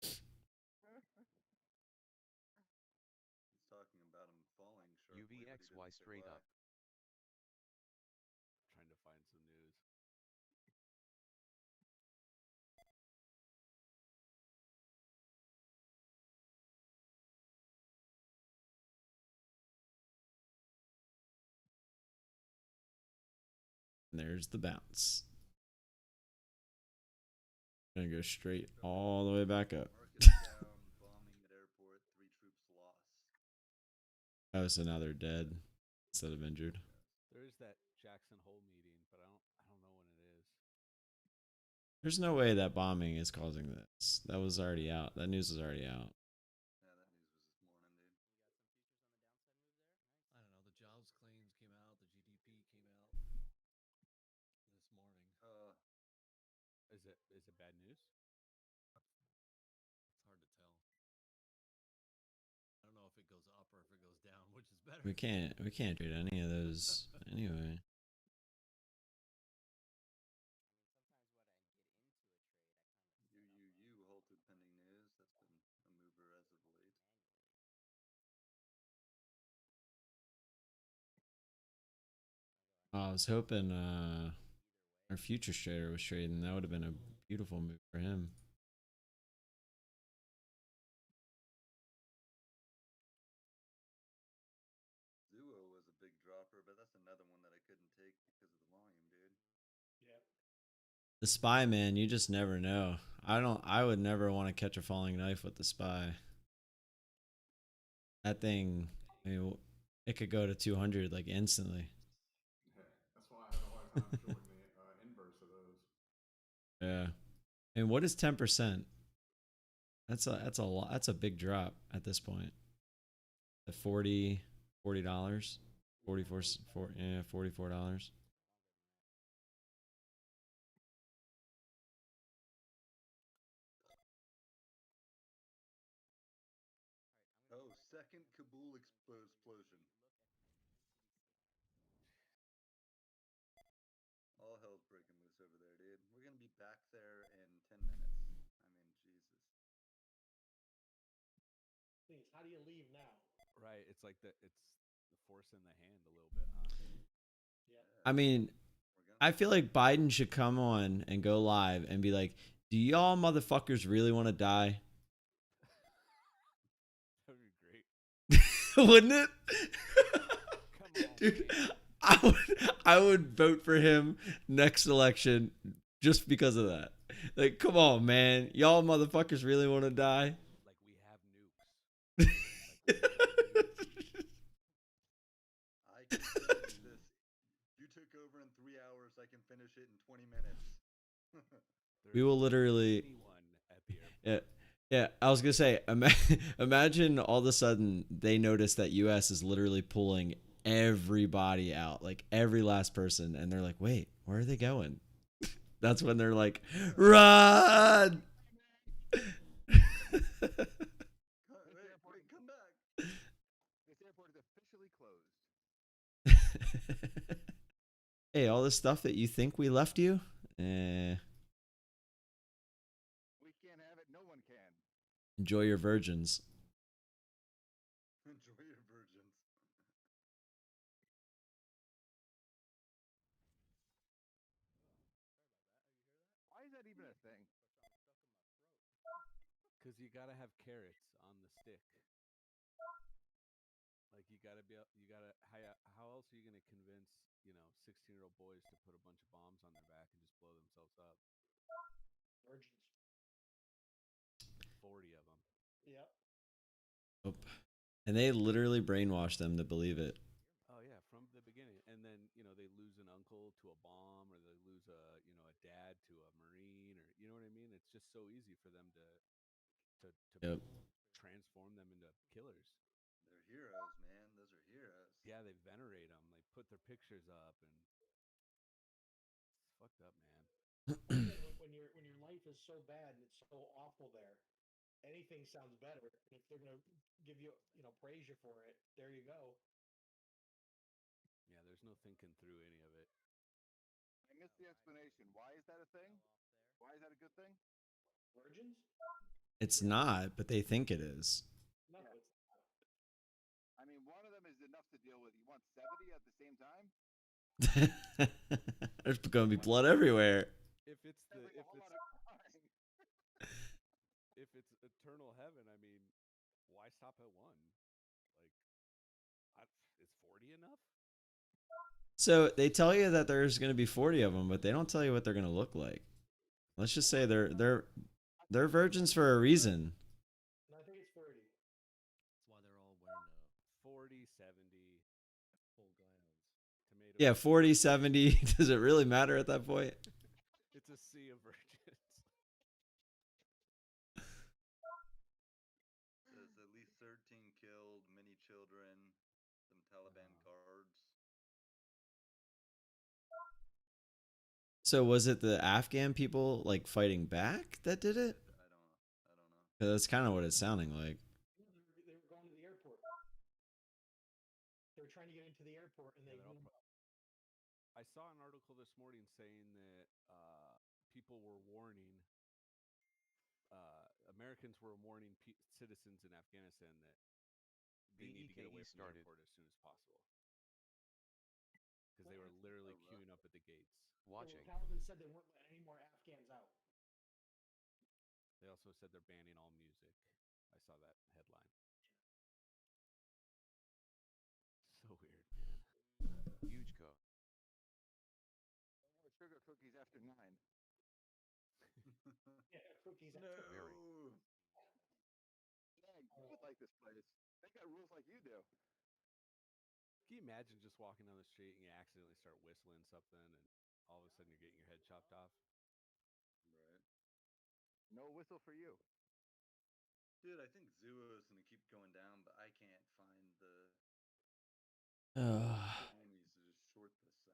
He's talking about him falling sharply, but he didn't UVXY say straight why. up. Trying to find some news. And there's the bounce. Gonna go straight all the way back up. Market's down, bombing at airport, 3 troops lost. Oh, so now they're dead instead of injured. There is that Jackson Hole meeting, but I don't know when it is. There's no way that bombing is causing this. That was already out. That news was already out. Yeah, that news was this morning, dude. I don't know. The jobs claims came out. The GDP came out this morning. Is it bad news? It's hard to tell. I don't know if it goes up or if it goes down, which is better. We can't trade any of those anyway. UUU halted pending news. That's been a mover as of late. I was hoping our futures trader was trading. That would have been a beautiful move for him. Zuo was a big dropper, but that's another one that I couldn't take because of the volume, dude. Yep. The SPY, man, you just never know. I would never want to catch a falling knife with the SPY. That thing, I mean, it could go to 200 like instantly. Yeah, that's why I have a hard time shorting the inverse of those. Yeah. And what is 10%? That's a lot. That's a big drop at this point. At $40, $44, $44. Oh, second Kabul explosion. All hell's breaking loose over there, dude. We're gonna be back there in 10 minutes. I mean, Jesus. Thing is, how do you leave now? Right. It's like it's the force in the hand a little bit, huh? Yeah. I mean, I feel like Biden should come on and go live and be like, "Do y'all motherfuckers really want to die?" That would be great. Wouldn't it? Come on, Dude, man. I would vote for him next election just because of that. Like, come on, man. Y'all motherfuckers really want to die? Like we have nukes. I can finish this. You took over in 3 hours. I can finish it in 20 minutes. We will literally. Anyone at the airport. Yeah, I was gonna say, imagine all of a sudden they notice that U.S. is literally pulling everybody out, like every last person, and they're like, "Wait, where are they going?" That's when they're like, "Run!" Wait, come back. This airport is officially closed. Hey, all the stuff that you think we left you, eh? We can't have it. No one can. Enjoy your virgins. Enjoy your virgins. Why is that even a thing? Because you gotta have carrots on the stick. Like you gotta how else are you gonna convince 16-year-old boys to put a bunch of bombs on their back and just blow themselves up? Virgins. 40 of them. Yep. And they literally brainwash them to believe it. Oh yeah, from the beginning. And then, you know, they lose an uncle to a bomb, or they lose a, you know, a dad to a Marine, or you know what I mean? It's just so easy for them to Yep. transform them into killers. They're heroes, man. Those are heroes. Yeah, they venerate them. They put their pictures up, and it's fucked up, man. when your life is so bad and it's so awful there, anything sounds better. And if they're gonna give you, you know, praise you for it, there you go. Yeah, there's no thinking through any of it. I missed the explanation. Why is that a thing? Why is that a good thing? Virgins? It's not, but they think it is. No, Yeah. it's not. I mean, one of them is enough to deal with. You want 70 at the same time? There's going to be blood everywhere. If it's That's the like a whole lot of crying. if it's eternal heaven, I mean, why stop at one? Like, is 40 enough? So they tell you that there's going to be 40 of them, but they don't tell you what they're going to look like. Let's just say they're virgins for a reason. No, I think it's 30. That's why they're all wearing 40, 70, full glands. tomato. Yeah, 40, 70. Does it really matter at that point? It's a sea of virgins. Says at least 13 killed, many children, some Taliban guards. So was it the Afghan people like fighting back that did it? I don't know. 'Cause that's kind of what it's sounding like. They were going to the airport. They were trying to get into the airport, and Yeah, they. I saw an article this morning saying that people were warning, Americans were warning citizens in Afghanistan that they need to get away from the airport as soon as possible. Because they were literally queuing up at the gates. Watching. The Taliban said they weren't letting any more Afghans out. They also said they're banning all music. I saw that headline. So weird, man. Huge co. No more sugar cookies after 9. Yeah, cookies. No. Very. Dang, you would like this place. They got rules like you do. Can you imagine just walking down the street and you accidentally start whistling something, and all of a sudden you're getting your head chopped off? Right. No whistle for you. Dude, I think Zuo is gonna keep going down, but I can't find the homies to just short this thing.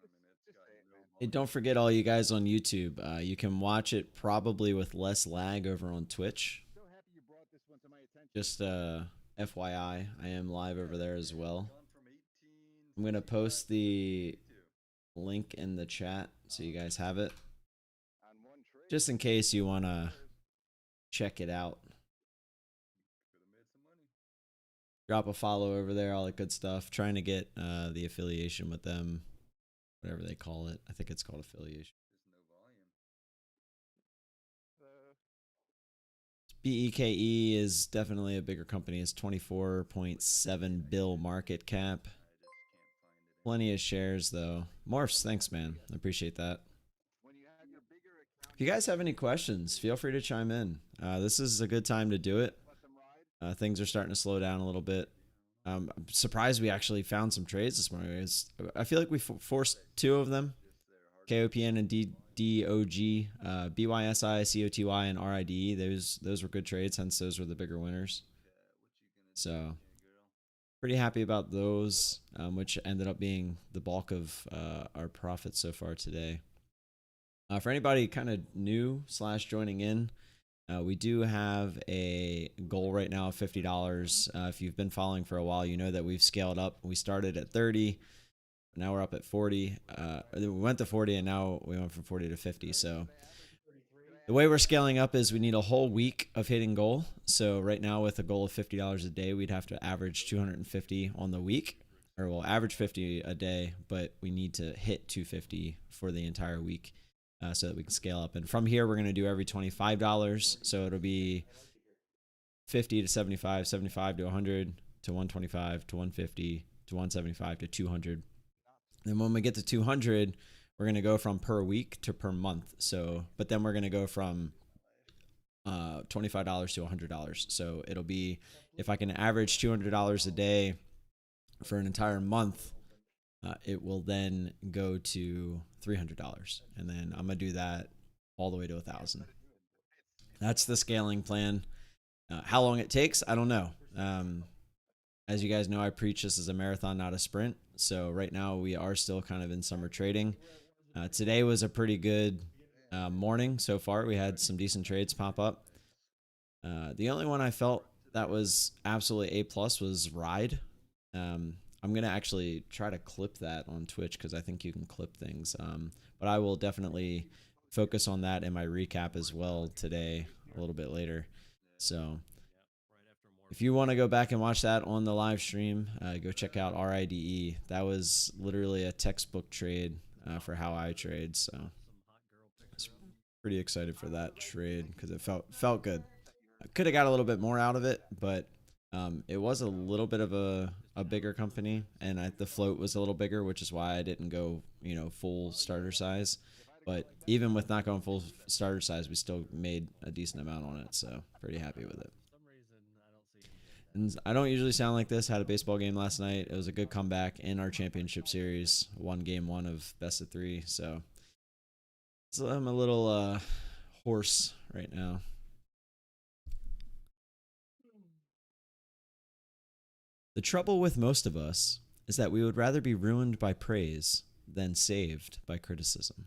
I mean, it's Just got say it, no man. Hey, volume. don't forget all you guys on YouTube. You can watch it probably with less lag over on Twitch. So happy you brought this one to my attention. Just FYI, I am live over there as well. Gone from 18, I'm gonna post the 62. link in the chat so you guys have it, On one trade. just in case you wanna check it out. Could have made some money. Drop a follow over there, all that good stuff. Trying to get the affiliation with them, whatever they call it. I think it's called affiliation. Just no volume. BEKE is definitely a bigger company. It's 24.7 bill market cap. I just can't find it. Plenty of shares though. Morphs, thanks man. I appreciate that. When you have your bigger account, If you guys have any questions, feel free to chime in. This is a good time to do it. let them ride. Things are starting to slow down a little bit. I'm surprised we actually found some trades this morning. I feel like we forced two of them. KOPN and DDOG, BYSI, COTY, and RIDE. Those were good trades, hence those were the bigger winners. So pretty happy about those, which ended up being the bulk of our profits so far today. For anybody kind of new / joining in, we do have a goal right now of $50. If you've been following for a while, you know that we've scaled up. We started at 30. Now we're up at 40. We went to 40 and now we went from 40 to 50. So the way we're scaling up is we need a whole week of hitting goal. So right now with a goal of $50 a day, we'd have to average 250 on the week, or we'll average 50 a day, but we need to hit 250 for the entire week so that we can scale up. And from here, we're going to do every $25. So it'll be 50 to 75, 75 to 100 to 125 to 150 to 175 to 200. Then when we get to 200, we're going to go from per week to per month. So, but then we're going to go from $25 to $100. So it'll be, if I can average $200 a day for an entire month, it will then go to $300, and then I'm gonna do that all the way to 1,000. That's the scaling plan. How long it takes, I don't know. As you guys know, I preach this as a marathon, not a sprint. So right now we are still kind of in summer trading. Today was a pretty good morning so far. We had some decent trades pop up. The only one I felt that was absolutely A plus was Ride. I'm gonna actually try to clip that on Twitch because I think you can clip things. But I will definitely focus on that in my recap as well today, a little bit later. So if you want to go back and watch that on the live stream, go check out RIDE. That was literally a textbook trade for how I trade. So I was pretty excited for that trade because it felt good. I could have got a little bit more out of it, but it was a little bit of a bigger company, and the float was a little bigger, which is why I didn't go, full starter size. But even with not going full starter size, we still made a decent amount on it, so pretty happy with it. And I don't usually sound like this. Had a baseball game last night. It was a good comeback in our championship series. Won game 1 of best of 3, so I'm a little hoarse right now. The trouble with most of us is that we would rather be ruined by praise than saved by criticism.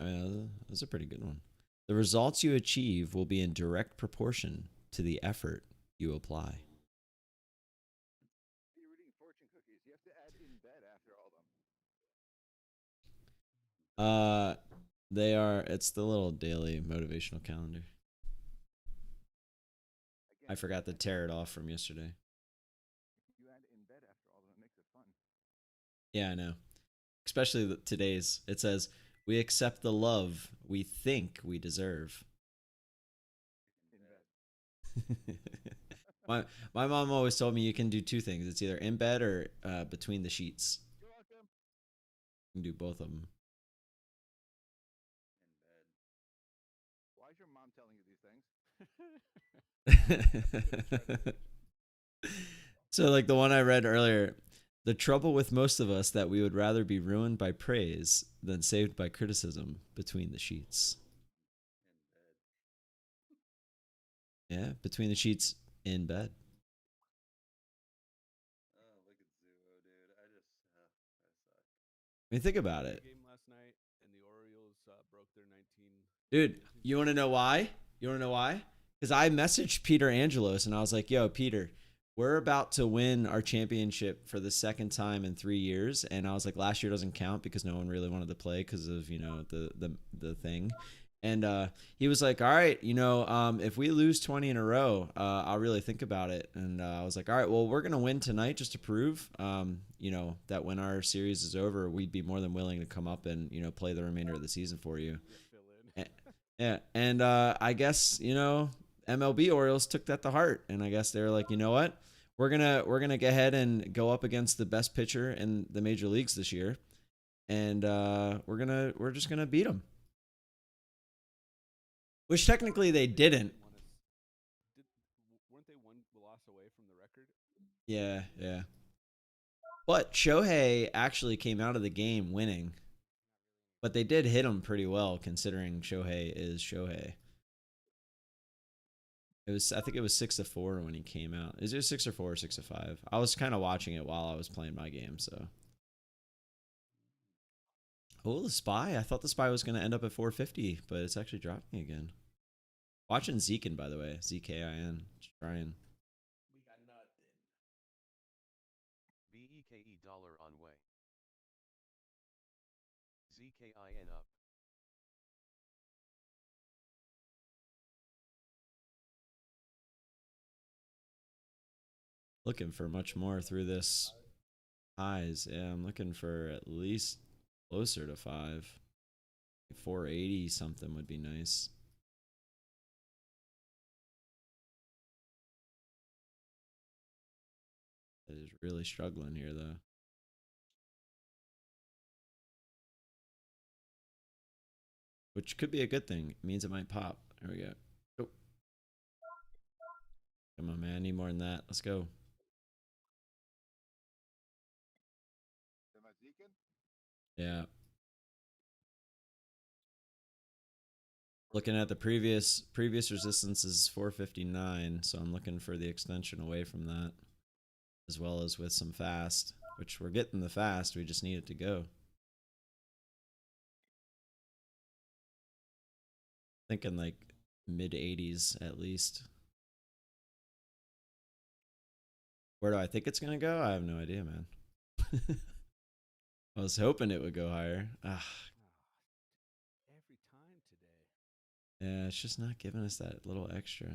I mean, that was a pretty good one. The results you achieve will be in direct proportion to the effort you apply. You're reading fortune cookies. You have to add in bed after all of them. It's the little daily motivational calendar. I forgot to tear it off from yesterday. You add in bed after all of them. It makes it fun. Yeah, I know. Especially today's. It says, we accept the love we think we deserve. my mom always told me you can do 2 things. It's either in bed or between the sheets. You're welcome. You can do both of them. Why is your mom telling you these things? So like the one I read earlier, the trouble with most of us that we would rather be ruined by praise than saved by criticism between the sheets. Yeah, between the sheets in bed. Oh, look at Zuo, dude. I suck. I mean, think about it. Game last night, and the Orioles broke their 19. Dude, you want to know why? Because I messaged Peter Angelos and I was like, yo, Peter, we're about to win our championship for the 2nd time in 3 years. And I was like, last year doesn't count because no one really wanted to play because of, the thing. And he was like, all right, if we lose 20 in a row, I'll really think about it. And I was like, all right, well, we're going to win tonight just to prove, that when our series is over, we'd be more than willing to come up and, play the remainder of the season for you. Yeah. And I guess, MLB Orioles took that to heart. And I guess they were like, you know what? We're gonna go ahead and go up against the best pitcher in the major leagues this year. And we're just gonna beat them. Which technically they didn't. Weren't they 1 loss away from the record? Yeah. But Shohei actually came out of the game winning. But they did hit him pretty well considering Shohei is Shohei. I think it was 6-4 when he came out. Is it 6-4 or 6-5? I was kind of watching it while I was playing my game, so. Oh, the SPY. I thought the SPY was going to end up at 450, but it's actually dropping again. Watching Zekin, by the way. ZKIN. Just trying. We got nothing. BEKE dollar on way. ZKIN up. Looking for much more through this highs. Yeah, I'm looking for at least closer to 5. 480 something would be nice. It is really struggling here, though. which could be a good thing. It means it might pop. There we go. Oh. Come on, man. I need more than that. Let's go. Am I Zekin? Yeah. Looking at the previous resistance is 459, so I'm looking for the extension away from that, as well as with some fast, which we're getting the fast. We just need it to go. Thinking like mid 80s at least. Where do I think it's gonna go? I have no idea, man. I was hoping it would go higher. Ah. Every time today. Yeah, it's just not giving us that little extra.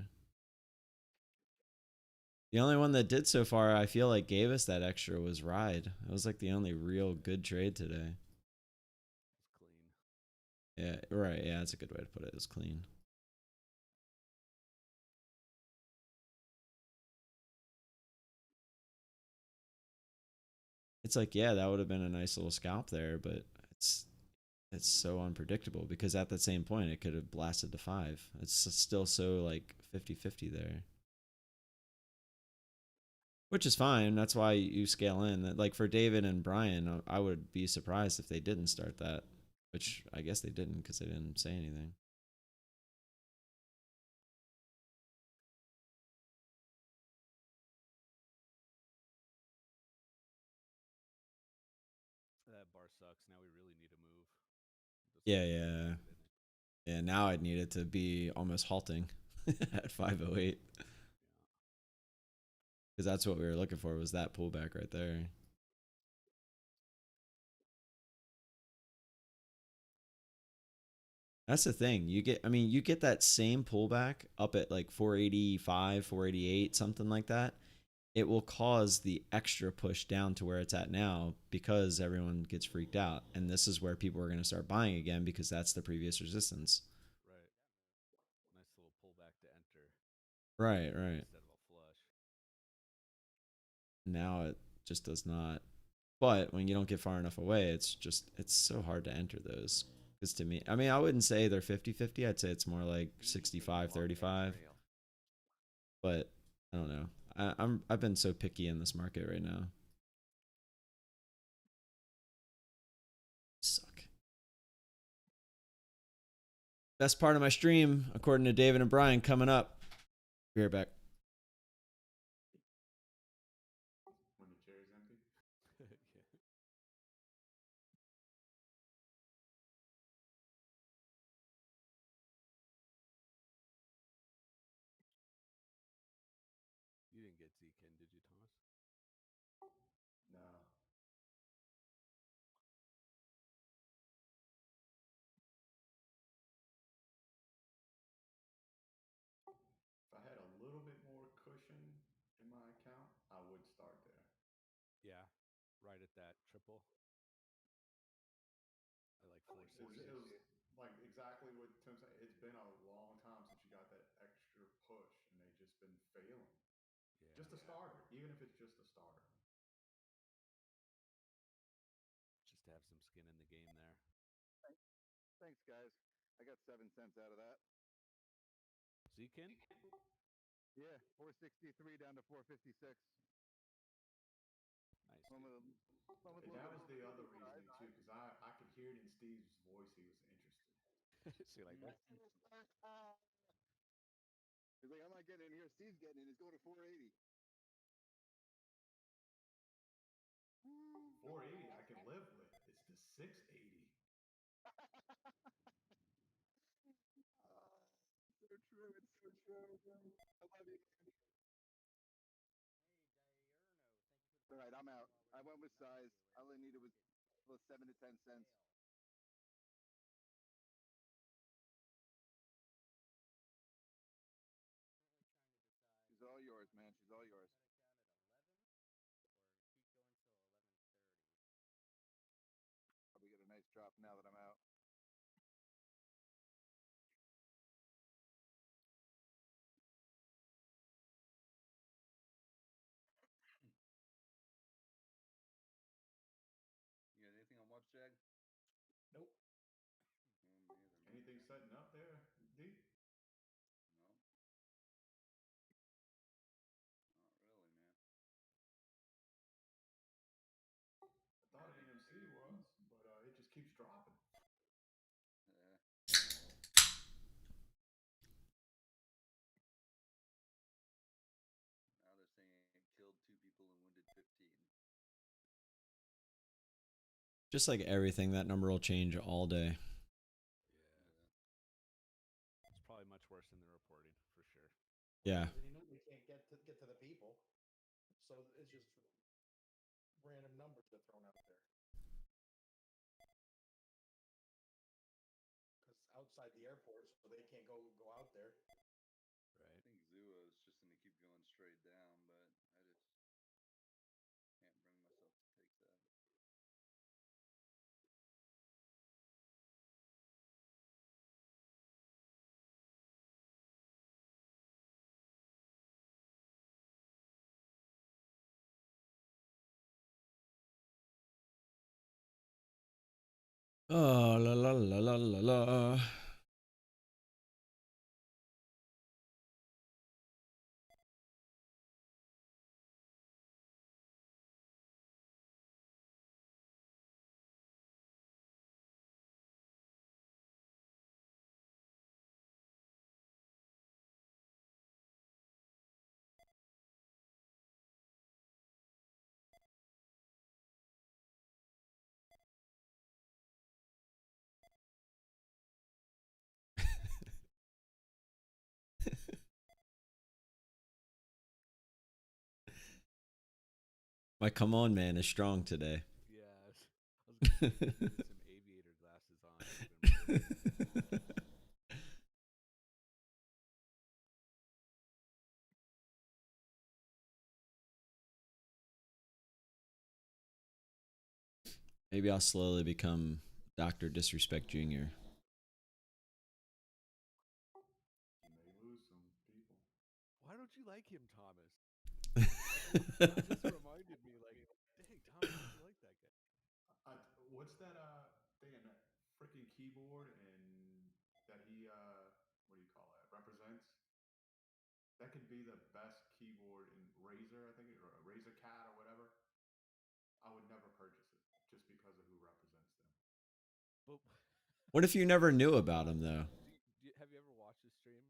The only one that did so far, I feel like gave us that extra was Ride. It was like the only real good trade today. It's clean. Yeah, right. Yeah, that's a good way to put it. It was clean. It's like, yeah, that would have been a nice little scalp there, but it's so unpredictable because at that same point it could have blasted to 5. It's still so like 50-50 there. Which is fine. That's why you scale in. Like for David and Brian, I would be surprised if they didn't start that, which I guess they didn't because they didn't say anything. That bar sucks. Now we really need to move. Yeah. Yeah, now I'd need it to be almost halting at 508. Because that's what we were looking for, was that pullback right there. That's the thing. You get that same pullback up at like 485, 488, something like that. It will cause the extra push down to where it's at now because everyone gets freaked out. And this is where people are going to start buying again because that's the previous resistance. Right. Nice little pullback to enter. Right. Instead of a flush. Now it just does not. But when you don't get far enough away, it's so hard to enter those. Because to me, I mean, I wouldn't say they're 50-50. I'd say it's more like 65-35. But I don't know. I've been so picky in this market right now. Suck. Best part of my stream, according to David and Brian, coming up. Be right back. When the chair's empty. Yeah. You didn't get Zekin, did you, Thomas? No. If I had a little bit more cushion in my account, I would start there. Yeah. Right at that triple. I like 460. It was like exactly what Tim said. It's been a long time since you got that extra push, and they've just been failing. Yeah. Just a starter, even if it's just a starter. Just to have some skin in the game there. Thanks, guys. I got 7 cents out of that. Zekin? Yeah, 463 down to 456. Nice. That was the other reasoning too, because I could hear it in Steve's voice. He was interested. See like that? He's like, I'm not getting in here. Steve's getting in. He's going to 480. 480, I can live with. It's the 680. So true. It's so true. I love you. All right, I'm out. I went with size. All I needed was 7 to 10 cents. She's all yours, man. She's all yours. Probably get a nice drop now that I'm out. You got anything on watch, Jag? Nope. Me either, man. Anything people and wounded 15. Just like everything, that number will change all day. It's probably much worse than the reporting for sure. Yeah. Because you can't get to the people, so it's just random numbers that are thrown out there. Because outside the airport, so they can't go out there. Right. I think Zua is just going to keep going straight down, but I just can't bring myself to take that. Oh, la la la la la la. My come on man is strong today. Yeah, I was gonna say, put some aviator glasses on. Maybe I'll slowly become Dr. Disrespect Jr. You may lose some people. Why don't you like him, Thomas? That just reminded me, like, dang, Thomas, why don't you like that guy? What's that thing in that freaking keyboard and that he what do you call that? Represents? That could be the best keyboard in Razer, I think, or Razer Cat or whatever. I would never purchase it just because of who represents them. But What if you never knew about him though? have you ever watched his stream?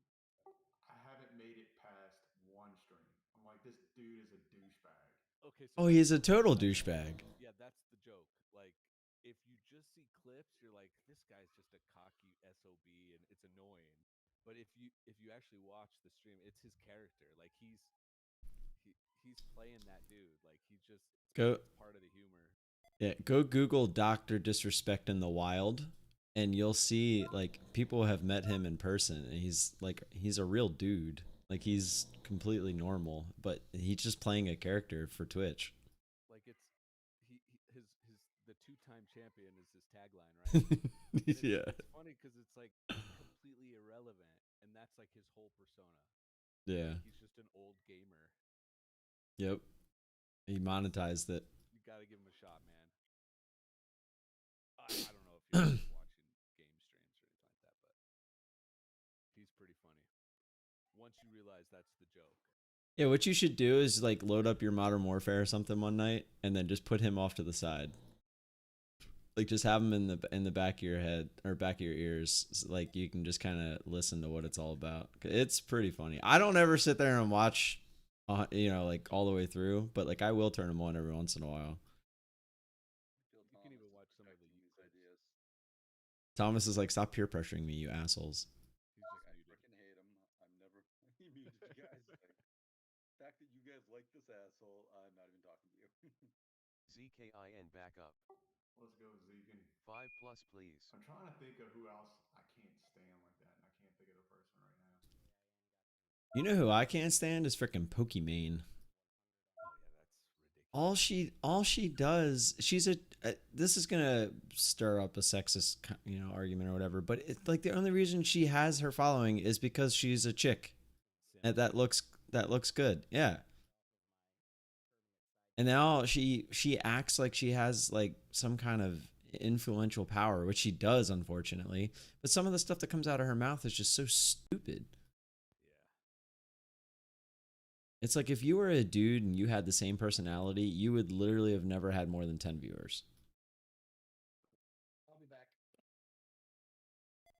I haven't made it past one stream. I'm like, this dude is a douchebag. Okay, so Oh, he's a total douchebag. yeah, that's the joke. Like, if you just see clips, you're like, this guy's just a cocky SOB, and it's annoying. But if you actually watch the stream, it's his character. Like he's playing that dude. Like he's just Go. it's part of the humor. Yeah, go Google Dr. Disrespect in the wild and you'll see like people have met him in person and he's a real dude. Like he's completely normal, but he's just playing a character for Twitch. Like it's his the 2-time champion is his tagline, right? Yeah. It's funny because it's like completely irrelevant, and that's like his whole persona. Yeah. He's just an old gamer. Yep. He monetized it. You got to give him a shot, man. I don't know if you're watching game streams or anything like that, but he's pretty funny. Once you realize that's the joke. Yeah, what you should do is like load up your Modern Warfare or something one night and then just put him off to the side. Like just have him in the back of your head or back of your ears, so, like you can just kind of listen to what it's all about. It's pretty funny. I don't ever sit there and watch, like all the way through, but like I will turn them on every once in a while. You can even watch some of the ideas. Thomas is like, stop peer pressuring me, you assholes. He's just I muted. freaking hate him. I'm never he muted you guys. Like, the fact that you guys like this asshole, I'm not even talking to you. ZKIN back up. Let's go, Zegan. 5 plus, please. I'm trying to think of who else I can't stand like that, and I can't think of the person right now. You know who I can't stand is freaking Pokimane. Oh yeah, that's ridiculous. All she does, she's this is gonna stir up a sexist argument or whatever, but it's like the only reason she has her following is because she's a chick and that looks good. Yeah. And now she acts like she has like some kind of influential power, which she does, unfortunately. But some of the stuff that comes out of her mouth is just so stupid. Yeah. It's like if you were a dude and you had the same personality, you would literally have never had more than 10 viewers. I'll be back.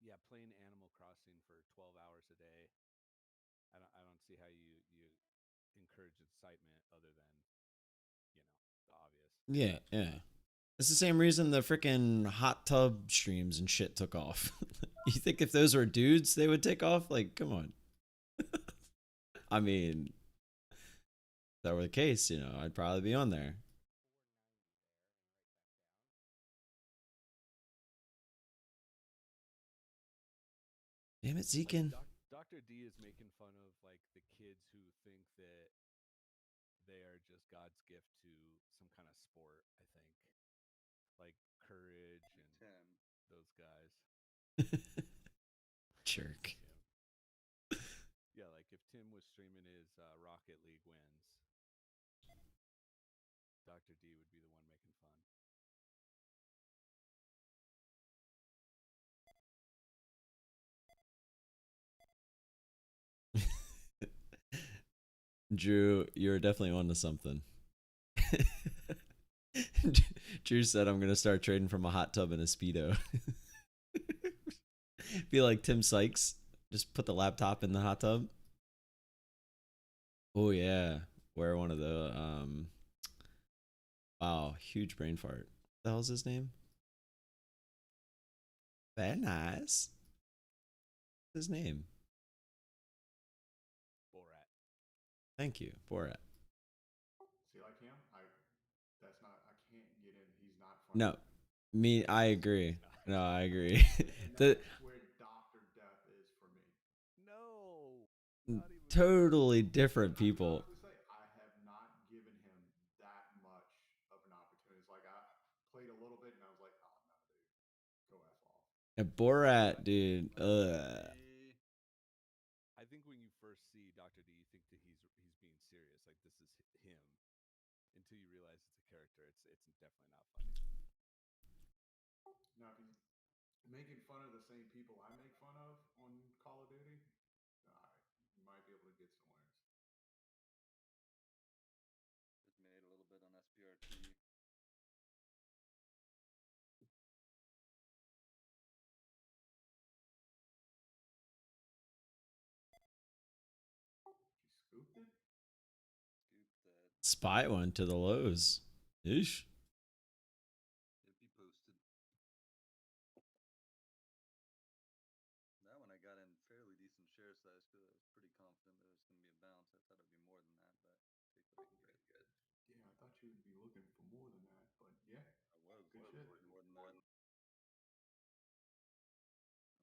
Yeah, playing Animal Crossing for 12 hours a day. I don't see how you encourage incitement other than obvious. Yeah, yeah. It's the same reason the freaking hot tub streams and shit took off. You think if those were dudes, they would take off? Like, come on. I mean, if that were the case, you know, I'd probably be on there. Damn it, Zekin. Dr. D is making fun of like the kids who think that they are just God's gift to some kind of sport, I think. Like courage and Tim. those guys. Jerk. Yeah, like if Tim was streaming his Rocket League wins, Dr. D would be the one making fun. Drew, you're definitely onto something. Drew said I'm gonna start trading from a hot tub and a Speedo. Be like Tim Sykes. Just put the laptop in the hot tub. Oh yeah. Wear one of the wow, huge brain fart. What the hell's his name? Very nice. What's his name? Borat. Thank you, Borat. See, like him, that's not. I can't get in. He's not funny. No, me. I agree. No, I agree. And The that's where Doctor Death is for me. No, not even totally different people. I honestly say I have not given him that much of an opportunity. It's like I played a little bit and I was like, oh no, dude, go f off. Borat, dude. I think when you first see Dr. D, you think that he's being serious, like this is him. Until you realize it's a character, it's definitely not funny. Now, if he's making fun of the same people I make fun of on Call of Duty, all right, you might be able to get some wins. Just made a little bit on SPRT. She scooped it? Scoop that. Spy went to the lows. Ish. It'd be posted. That one I got in fairly decent share size because I was pretty confident that it was going to be a bounce. I thought it'd be more than that, but take what I can get. Yeah, I thought you would be looking for more than that, but yeah. I was Good looking shit. for more than that.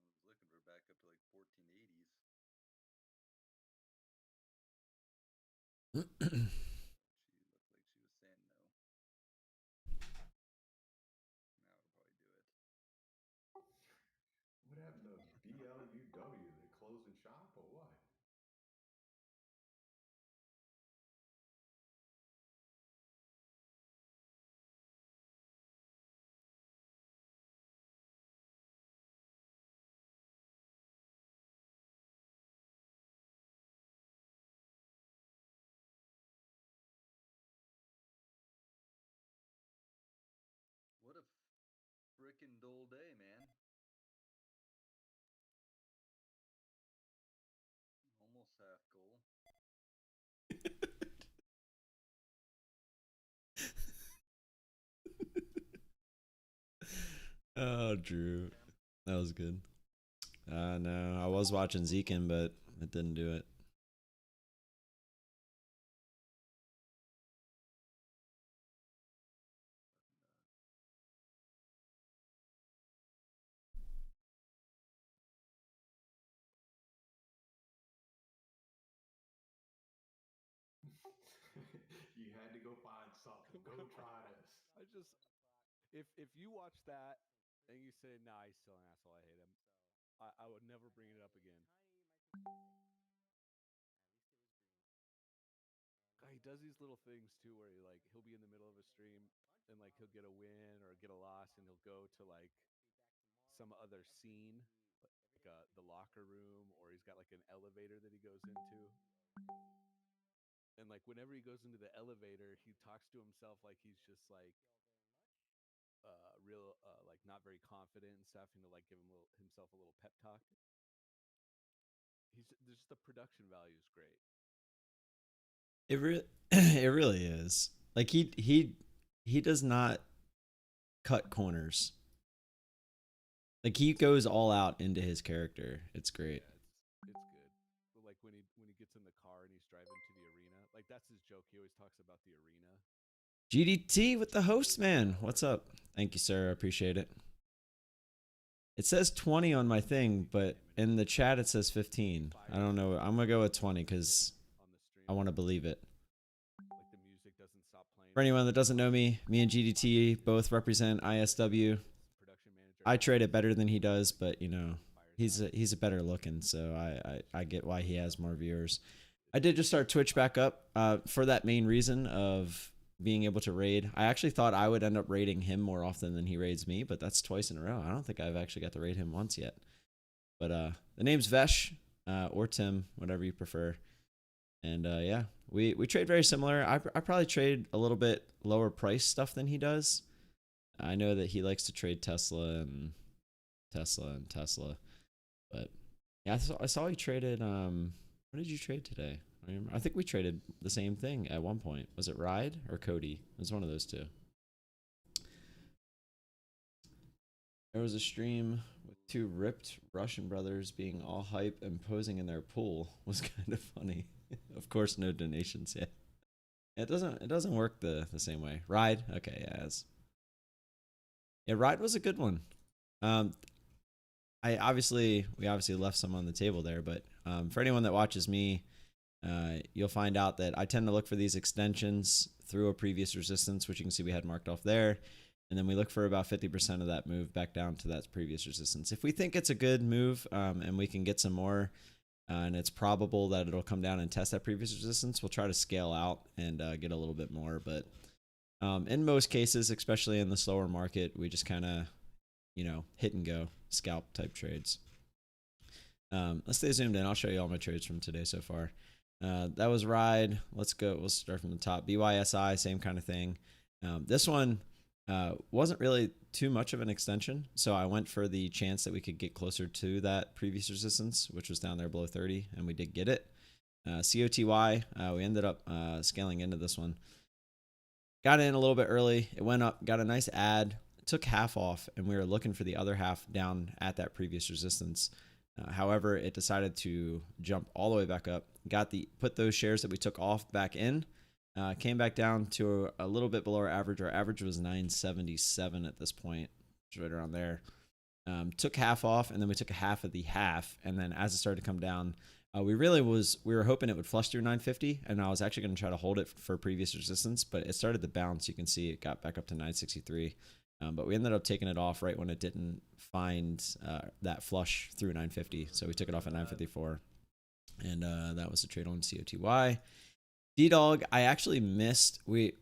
I was looking for back up to like 1480s. She looked like she was saying no. Now it'll probably do it. What happened to BLUW? They closing shop or what? What a frickin' dull day, man. Almost half goal. Oh, Drew. That was good. No, I was watching Zekin, but it didn't do it. You had to go find something. Go try this. I just if you watch that and you say, nah, he's still an asshole, I hate him, I would never bring it up again. He does these little things too where he'll be in the middle of a stream and like he'll get a win or get a loss and he'll go to like some other scene, like the locker room, or he's got like an elevator that he goes into. And like whenever he goes into the elevator, he talks to himself like he's just like real like not very confident and stuff, and to like give himself a little pep talk. There's just the production value is great. It really is. Like he he does not cut corners. Like, he goes all out into his character. It's great. Yeah, it's good. But like when he gets in the car and he's driving to the arena, like that's his joke. He always talks about the arena. GDT with the host, man. What's up? Thank you, sir. I appreciate it. It says 20 on my thing, but in the chat it says 15. I don't know. I'm going to go with 20 because I want to believe it. Like the music doesn't stop playing. For anyone that doesn't know me and GDT both represent ISW. I trade it better than he does, but, you know, he's a better looking, so I get why he has more viewers. I did just start Twitch back up for that main reason of being able to raid. I actually thought I would end up raiding him more often than he raids me, but that's twice in a row. I don't think I've actually got to raid him once yet. But the name's Vesh or Tim, whatever you prefer. And yeah, we trade very similar. I probably trade a little bit lower price stuff than he does. I know that he likes to trade Tesla and Tesla. But yeah, I saw he traded what did you trade today? I think we traded the same thing at one point. Was it Ride or COTY? It was one of those two. There was a stream with two ripped Russian brothers being all hype and posing in their pool. It was kind of funny. Of course, no donations yet. It doesn't work the same way. Ride? Okay, yeah. Yeah, Ride was a good one. We obviously left some on the table there, but for anyone that watches me, you'll find out that I tend to look for these extensions through a previous resistance, which you can see we had marked off there. And then we look for about 50% of that move back down to that previous resistance. If we think it's a good move and we can get some more, and it's probable that it'll come down and test that previous resistance, we'll try to scale out and get a little bit more. But in most cases, especially in the slower market, we just kind of, you know, hit and go, scalp type trades. Let's stay zoomed in. I'll show you all my trades from today so far. That was Ride. Let's go. We'll start from the top. BYSI, same kind of thing. This one wasn't really too much of an extension, so I went for the chance that we could get closer to that previous resistance, which was down there below 30, and we did get it. COTY, we ended up scaling into this one. Got in a little bit early. It went up, got a nice add, took half off, and we were looking for the other half down at that previous resistance. However, it decided to jump all the way back up, put those shares that we took off back in, came back down to a little bit below our average. Our average was 977 at this point, right around there. Took half off, and then we took a half of the half, and then as it started to come down, we were hoping it would flush through 950, and I was actually going to try to hold it for previous resistance, but it started to bounce. You can see it got back up to 963. But we ended up taking it off right when it didn't find that flush through 950. So we took it off at 954. And that was the trade on COTY. DDOG, I actually missed.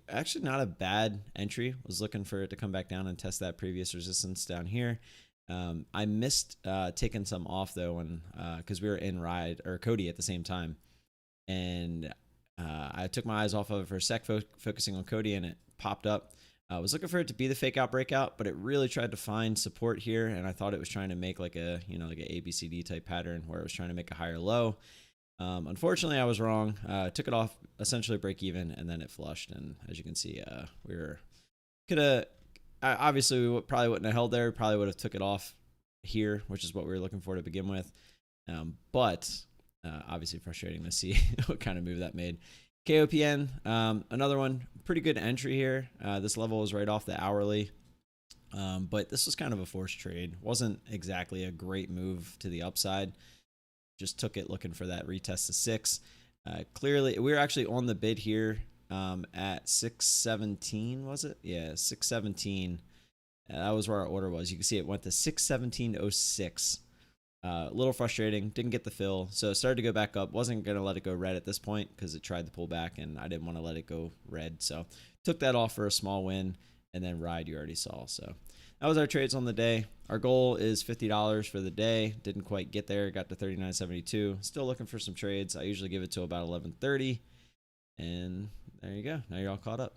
Actually not a bad entry. Was looking for it to come back down and test that previous resistance down here. I missed taking some off though when because we were in Ride or COTY at the same time. And I took my eyes off of it for a sec, focusing on COTY, and it popped up. I was looking for it to be the fake out breakout, but it really tried to find support here, and I thought it was trying to make like a ABCD type pattern where it was trying to make a higher low. Unfortunately, I was wrong. Took it off essentially break even, and then it flushed. And as you can see, obviously we probably wouldn't have held there. Probably would have took it off here, which is what we were looking for to begin with. But obviously frustrating to see what kind of move that made. KOPN, another one, pretty good entry here. This level was right off the hourly, but this was kind of a forced trade. Wasn't exactly a great move to the upside. Just took it looking for that retest to 6. Clearly, we were actually on the bid here at 617, was it? Yeah, 617. That was where our order was. You can see it went to 617.06. A little frustrating, didn't get the fill, so it started to go back up. Wasn't going to let it go red at this point because it tried to pull back, and I didn't want to let it go red, so took that off for a small win, and then Ride you already saw. So that was our trades on the day. Our goal is $50 for the day. Didn't quite get there, got to $39.72. Still looking for some trades. I usually give it to about 11:30, and there you go. Now you're all caught up.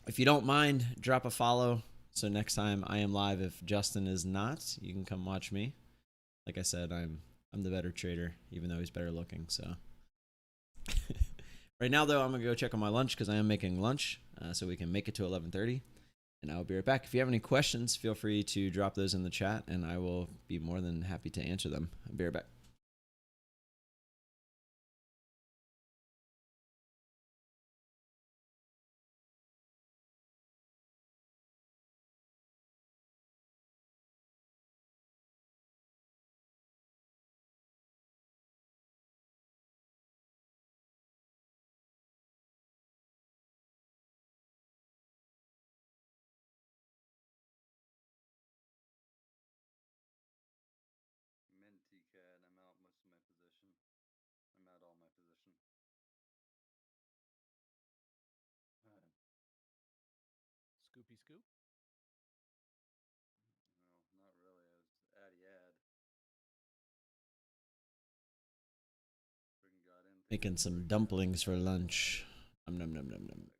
If you don't mind, drop a follow. So next time I am live, if Justin is not, you can come watch me. Like I said, I'm the better trader, even though he's better looking. So Right now, though, I'm gonna go check on my lunch because I am making lunch, so we can make it to 11:30. And I'll be right back. If you have any questions, feel free to drop those in the chat, and I will be more than happy to answer them. I'll be right back. Minty cat. I'm out most of my position. I'm out all my position. Scoopy scoop. No, not really. I was addy ad. Freaking got in. Making some dumplings for lunch. Num num num num num.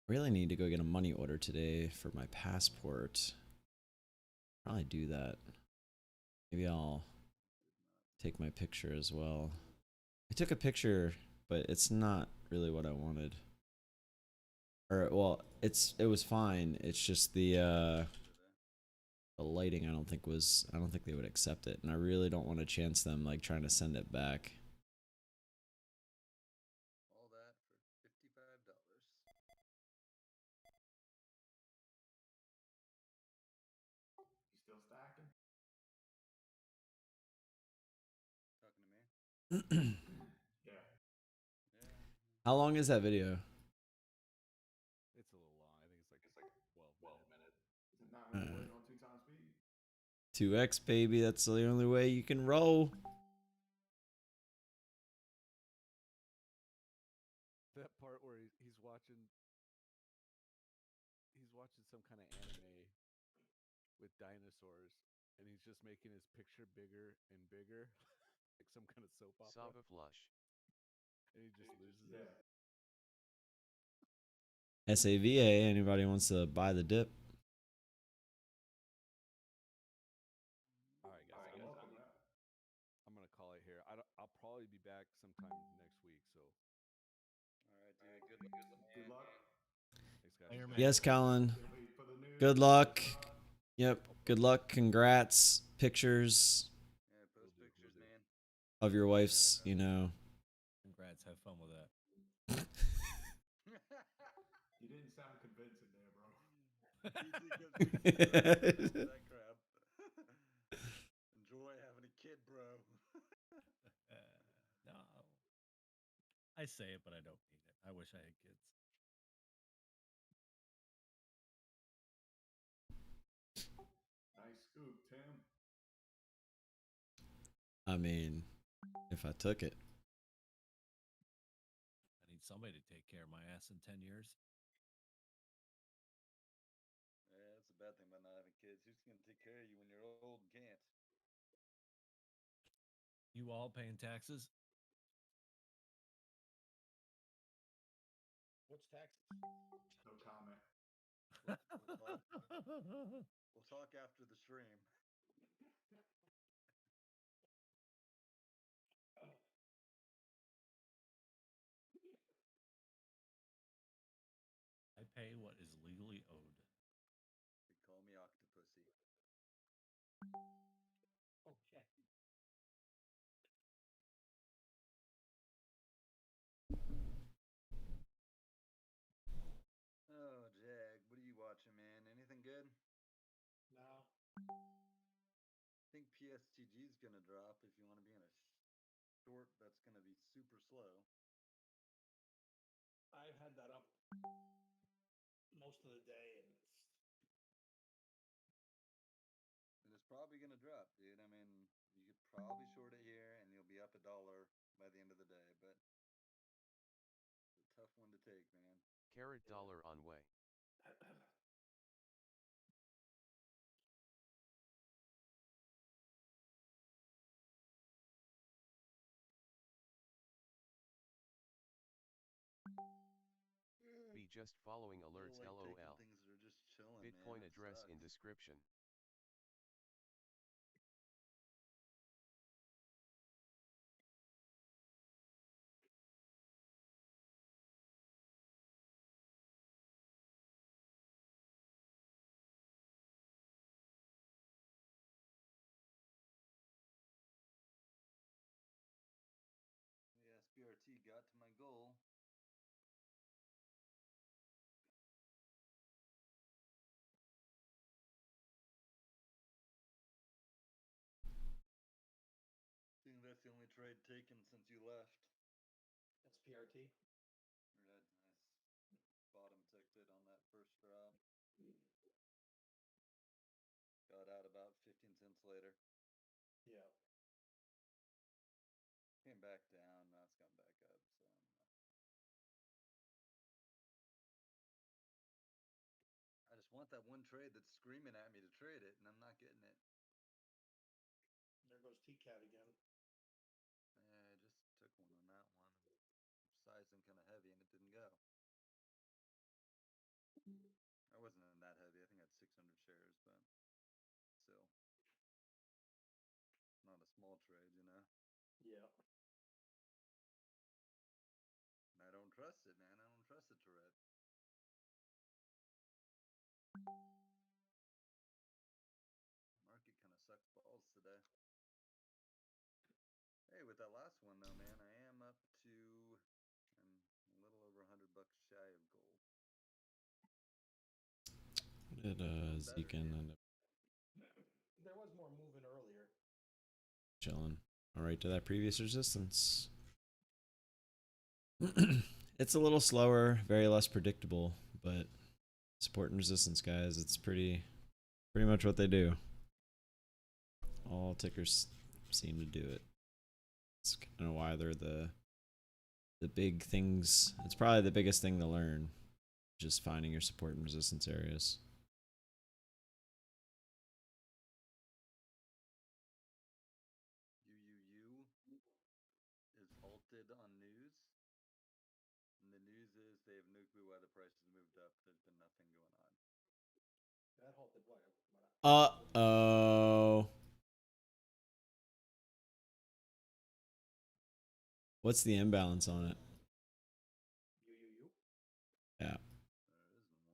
Really need to go get a money order today for my passport. Probably do that. Maybe I'll take my picture as well. I took a picture, but it's not really what I wanted. Or well, it was fine. It's just the lighting I don't think they would accept it, and I really don't want to chance them like trying to send it back. All that for $55. You still stacking? Talking to me? Yeah. How long is that video? It's a little long. I think it's like 12 minutes. Is it not when you play it on 2x speed? 2x baby, that's the only way you can roll. That part where he's watching some kind of anime with dinosaurs, and he's just making his picture bigger and bigger, like some kind of soap opera. Sava flush. And he just loses Yeah. it. SAVA, anybody wants to buy the dip? All right, guys. I'm gonna call it here. I'll probably be back sometime next week. So. All right, dude. Good luck. Thanks, guys. Yes, Colin. For the news. Good luck. Yep. Good luck. Congrats. Pictures Yeah, post pictures, man. of your wife's, you know. Congrats. Have fun with that. You didn't sound convincing there, bro. That crap. Enjoy having a kid, bro. No. I say it, but I don't mean it. I wish I had kids. Nice scoop, Tim. I mean, if I took it. I need somebody to take care of my ass in 10 years. Yeah, that's a bad thing about not having kids. Who's going to take care of you when you're old and can't? You all paying taxes? What's taxes? No comment. We'll talk after the stream. I pay what is legally owed. They call me Octopussy. Oh, shit. Oh, Jag, what are you watching, man? Anything good? No. I think PSTG is going to drop if you want to be in a short that's going to be super slow. I've had that up most of the day, and it's probably going to drop, dude. I mean, you could probably short it here and you'll be up $1 by the end of the day, but it's a tough one to take, man. $1 on way. Be just following alerts like LOL. things that are just chilling, Bitcoin man. address in description. COTY got to my goal. I think that's the only trade taken since you left. That's PRT. Red, nice. Bottom ticked it on that first drop. Got out about 15 cents later. Yeah. Came back down, now it's gone back up, so I just want that one trade that's screaming at me to trade it, and I'm not getting it. There goes TCAT again. Yeah, I just took one on that one. Sizing kind of heavy, and it didn't go. I wasn't in that heavy. I think I had 600 shares, but still. Not a small trade, you know? Yeah. And I don't trust it, man. I don't trust it to rip. Market kind of sucks balls today. Hey, with that last one though, man, I am up to a little over $100 shy of gold. What did Zeke end up There was more movement earlier. chilling? All right to that previous resistance. It's a little slower, very less predictable, but support and resistance, guys, it's pretty much what they do. All tickers seem to do it. It's kind of why they're the big things. It's probably the biggest thing to learn, just finding your support and resistance areas. UUU is halted on news. And the news is they have no clue why the price has moved up. There's been nothing going on. That halted what? Uh-oh. What's the imbalance on it? UUU? Yeah.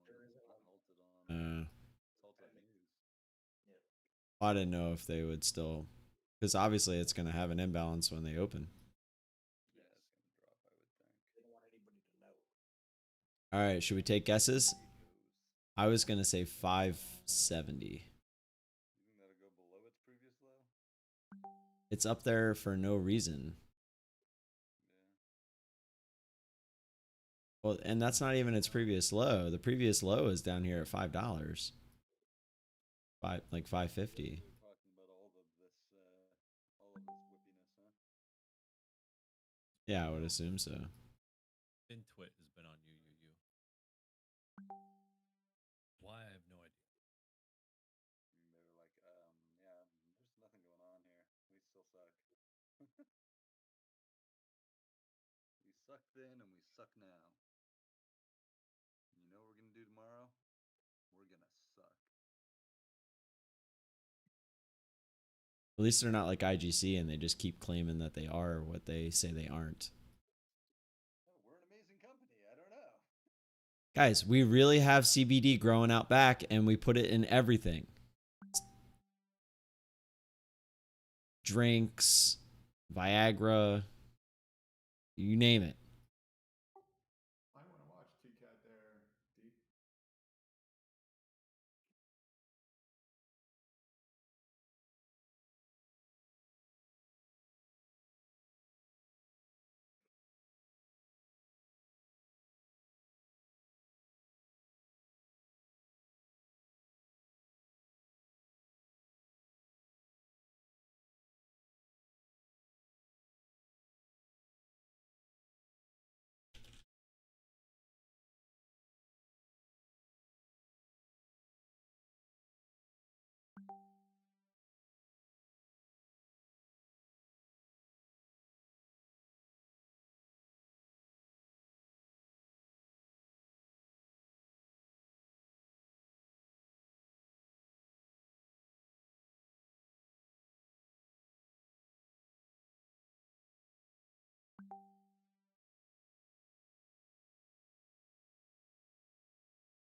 There isn't one. It's not halted on. It's halted on news. Yeah. I didn't know if they would still, because obviously it's going to have an imbalance when they open. Yeah, it's going to drop, I would think. They don't want anybody to know. All right, should we take guesses? I was going to say 570. You think that'll go below its previous low? It's up there for no reason. Yeah. Well, and that's not even its previous low. The previous low is down here at $5. Like 550. They're talking about all of this whippiness, huh? Yeah, I would assume so. FinTwit has been on UUU. Why, I have no idea. And they were like, yeah, there's nothing going on here. We still suck. We suck then and we suck now. You know what we're gonna do tomorrow? We're gonna suck. At least they're not like IGC and they just keep claiming that they are what they say they aren't. Oh, we're an amazing company. I don't know. Guys, we really have CBD growing out back and we put it in everything. Drinks, Viagra, you name it. I want to watch TCAT there, Deep.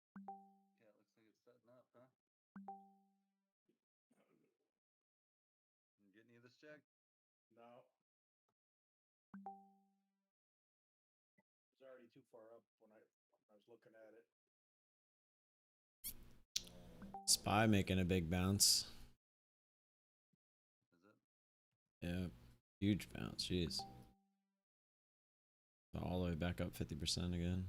Yeah, it looks like it's setting up, huh? You get any of this, Jack? No. far up when I was looking at it. SPY making a big bounce. Is it? Yeah, huge bounce. Jeez. All the way back up 50% again.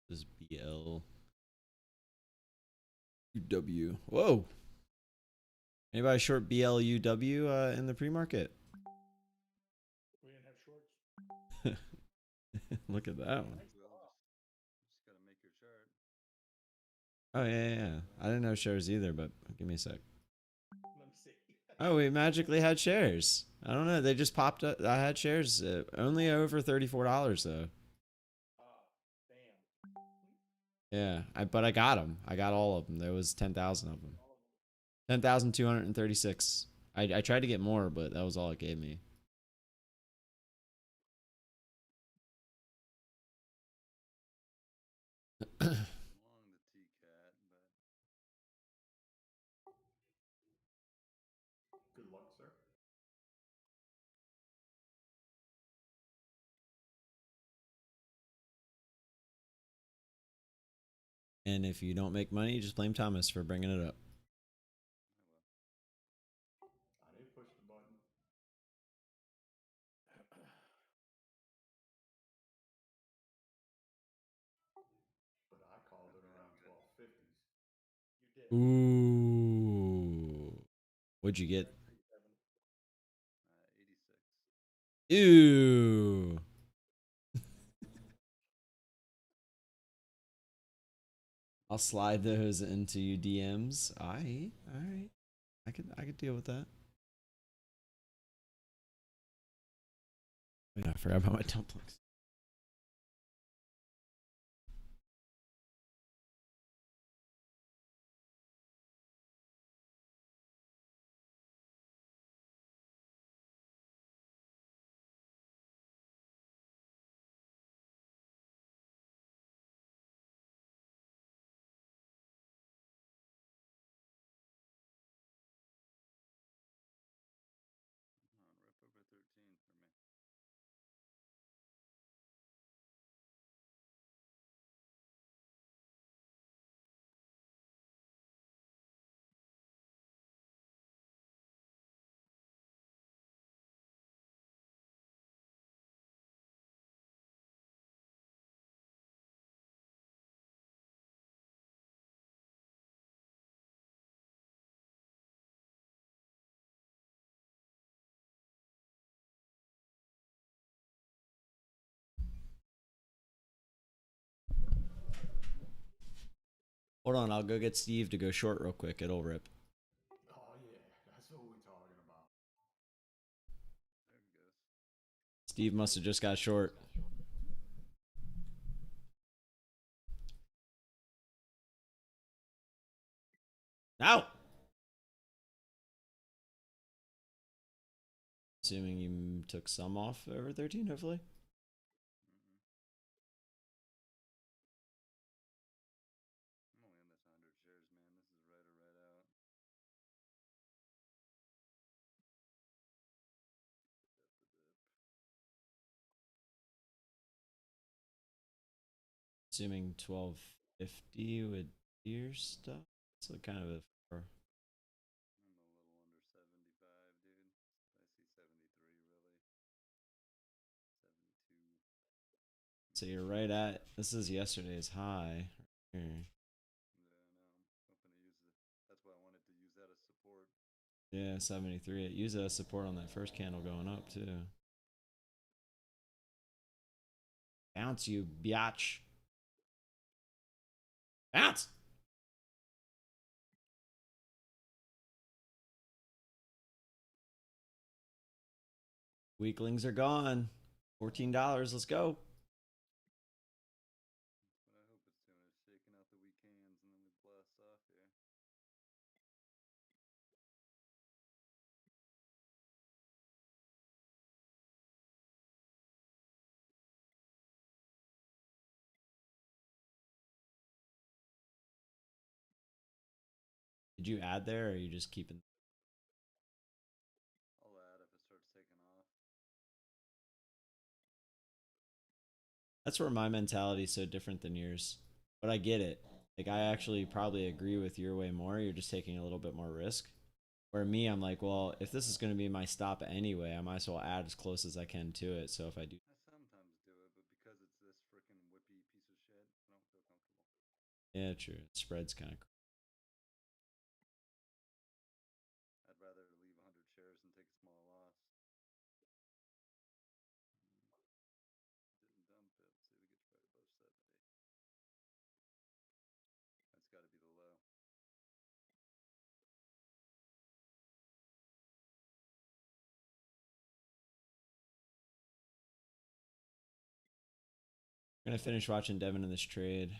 This is BL UW. Whoa. Anybody short BLUW in the pre-market? We didn't have shorts. Look at that one. Nice Well, ball. just gotta make your chart. Oh yeah. I didn't know shares either, but give me a sec. Let me see. Oh, we magically had shares. I don't know. They just popped up. I had shares only over $34 though. Oh, damn. Yeah, but I got them. I got all of them. There was 10,000 of them. All of them. 10,236. I tried to get more, but that was all it gave me. Long the TCAT, but Good luck, sir. And if you don't make money, just blame Thomas for bringing it up. I didn't push the button. But I called it around 1250s. You did. Ooh. What'd you get? 86. Ew. I'll slide those into you DMs. Alright. I could deal with that. Wait, I forgot about my dumplings. Come on, rip over 13 for me. Hold on, I'll go get Steve to go short real quick. It'll rip. Oh, yeah. That's what we're talking about. There it goes. Steve must have just got short. Out. Assuming you took some off over 13, hopefully. I'm only in this 100 shares, man. This is right or right out. Assuming 1250 with deer stuff. So kind of a. I'm a little under 75, dude. I see 73, really. 72. So you're right at. This is yesterday's high. Here. Yeah, I know. I'm hoping to use it. That's why I wanted to use that as support. Yeah, 73. It used as support on that first candle going up too. Bounce, you biatch. Bounce. Weaklings are gone. $14. Let's go. That's what I hope it's doing, is shaking out the weak hands, and then we blast off here. Did you add there, or are you just keeping? I'll add if it starts taking off. That's where my mentality is so different than yours. But I get it. Like, I actually probably agree with your way more. You're just taking a little bit more risk. Where me, I'm like, well, if this is going to be my stop anyway, I might as well add as close as I can to it. So if I do. I sometimes do it, but because it's this freaking whippy piece of shit, I don't feel comfortable. Yeah, true. Spread's kind of. I'd rather leave 100 shares and take a small loss. Didn't dump it. Let's see if we get right above 70. That's got to be the low. I'm going to finish watching Devin in this trade.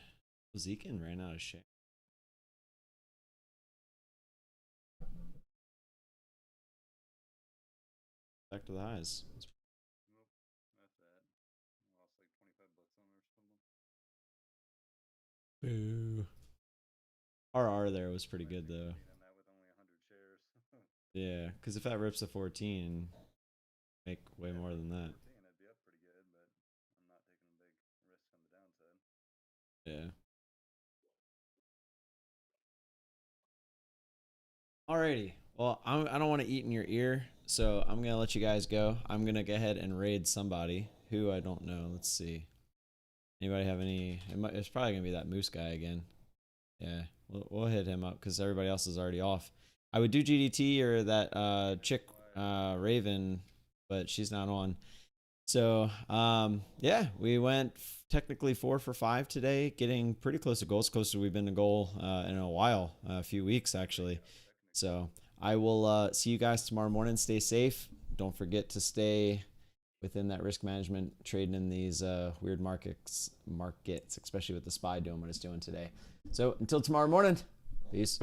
Zekin ran out of share. Back to the highs. Nope, that's that. I lost like 25 bucks on or something. Boo. RR there was pretty good though. On that with only 100 shares. Yeah, because if that rips to 14, make way more than that. 14, I'd be up pretty good, but I'm not taking a big risk on the downside. Yeah. Alrighty. Well, I don't want to eat in your ear, so I'm going to let you guys go. I'm going to go ahead and raid somebody who I don't know. Let's see. Anybody have any? It's probably going to be that Moose guy again. Yeah, we'll hit him up because everybody else is already off. I would do GDT or that chick Raven, but she's not on. So, yeah, we went technically 4 for 5 today, getting pretty close to goals, closer we've been to goal in a while, a few weeks actually. So I will see you guys tomorrow morning. Stay safe. Don't forget to stay within that risk management, trading in these weird markets, especially with the SPY doing what it's doing today. So until tomorrow morning, peace.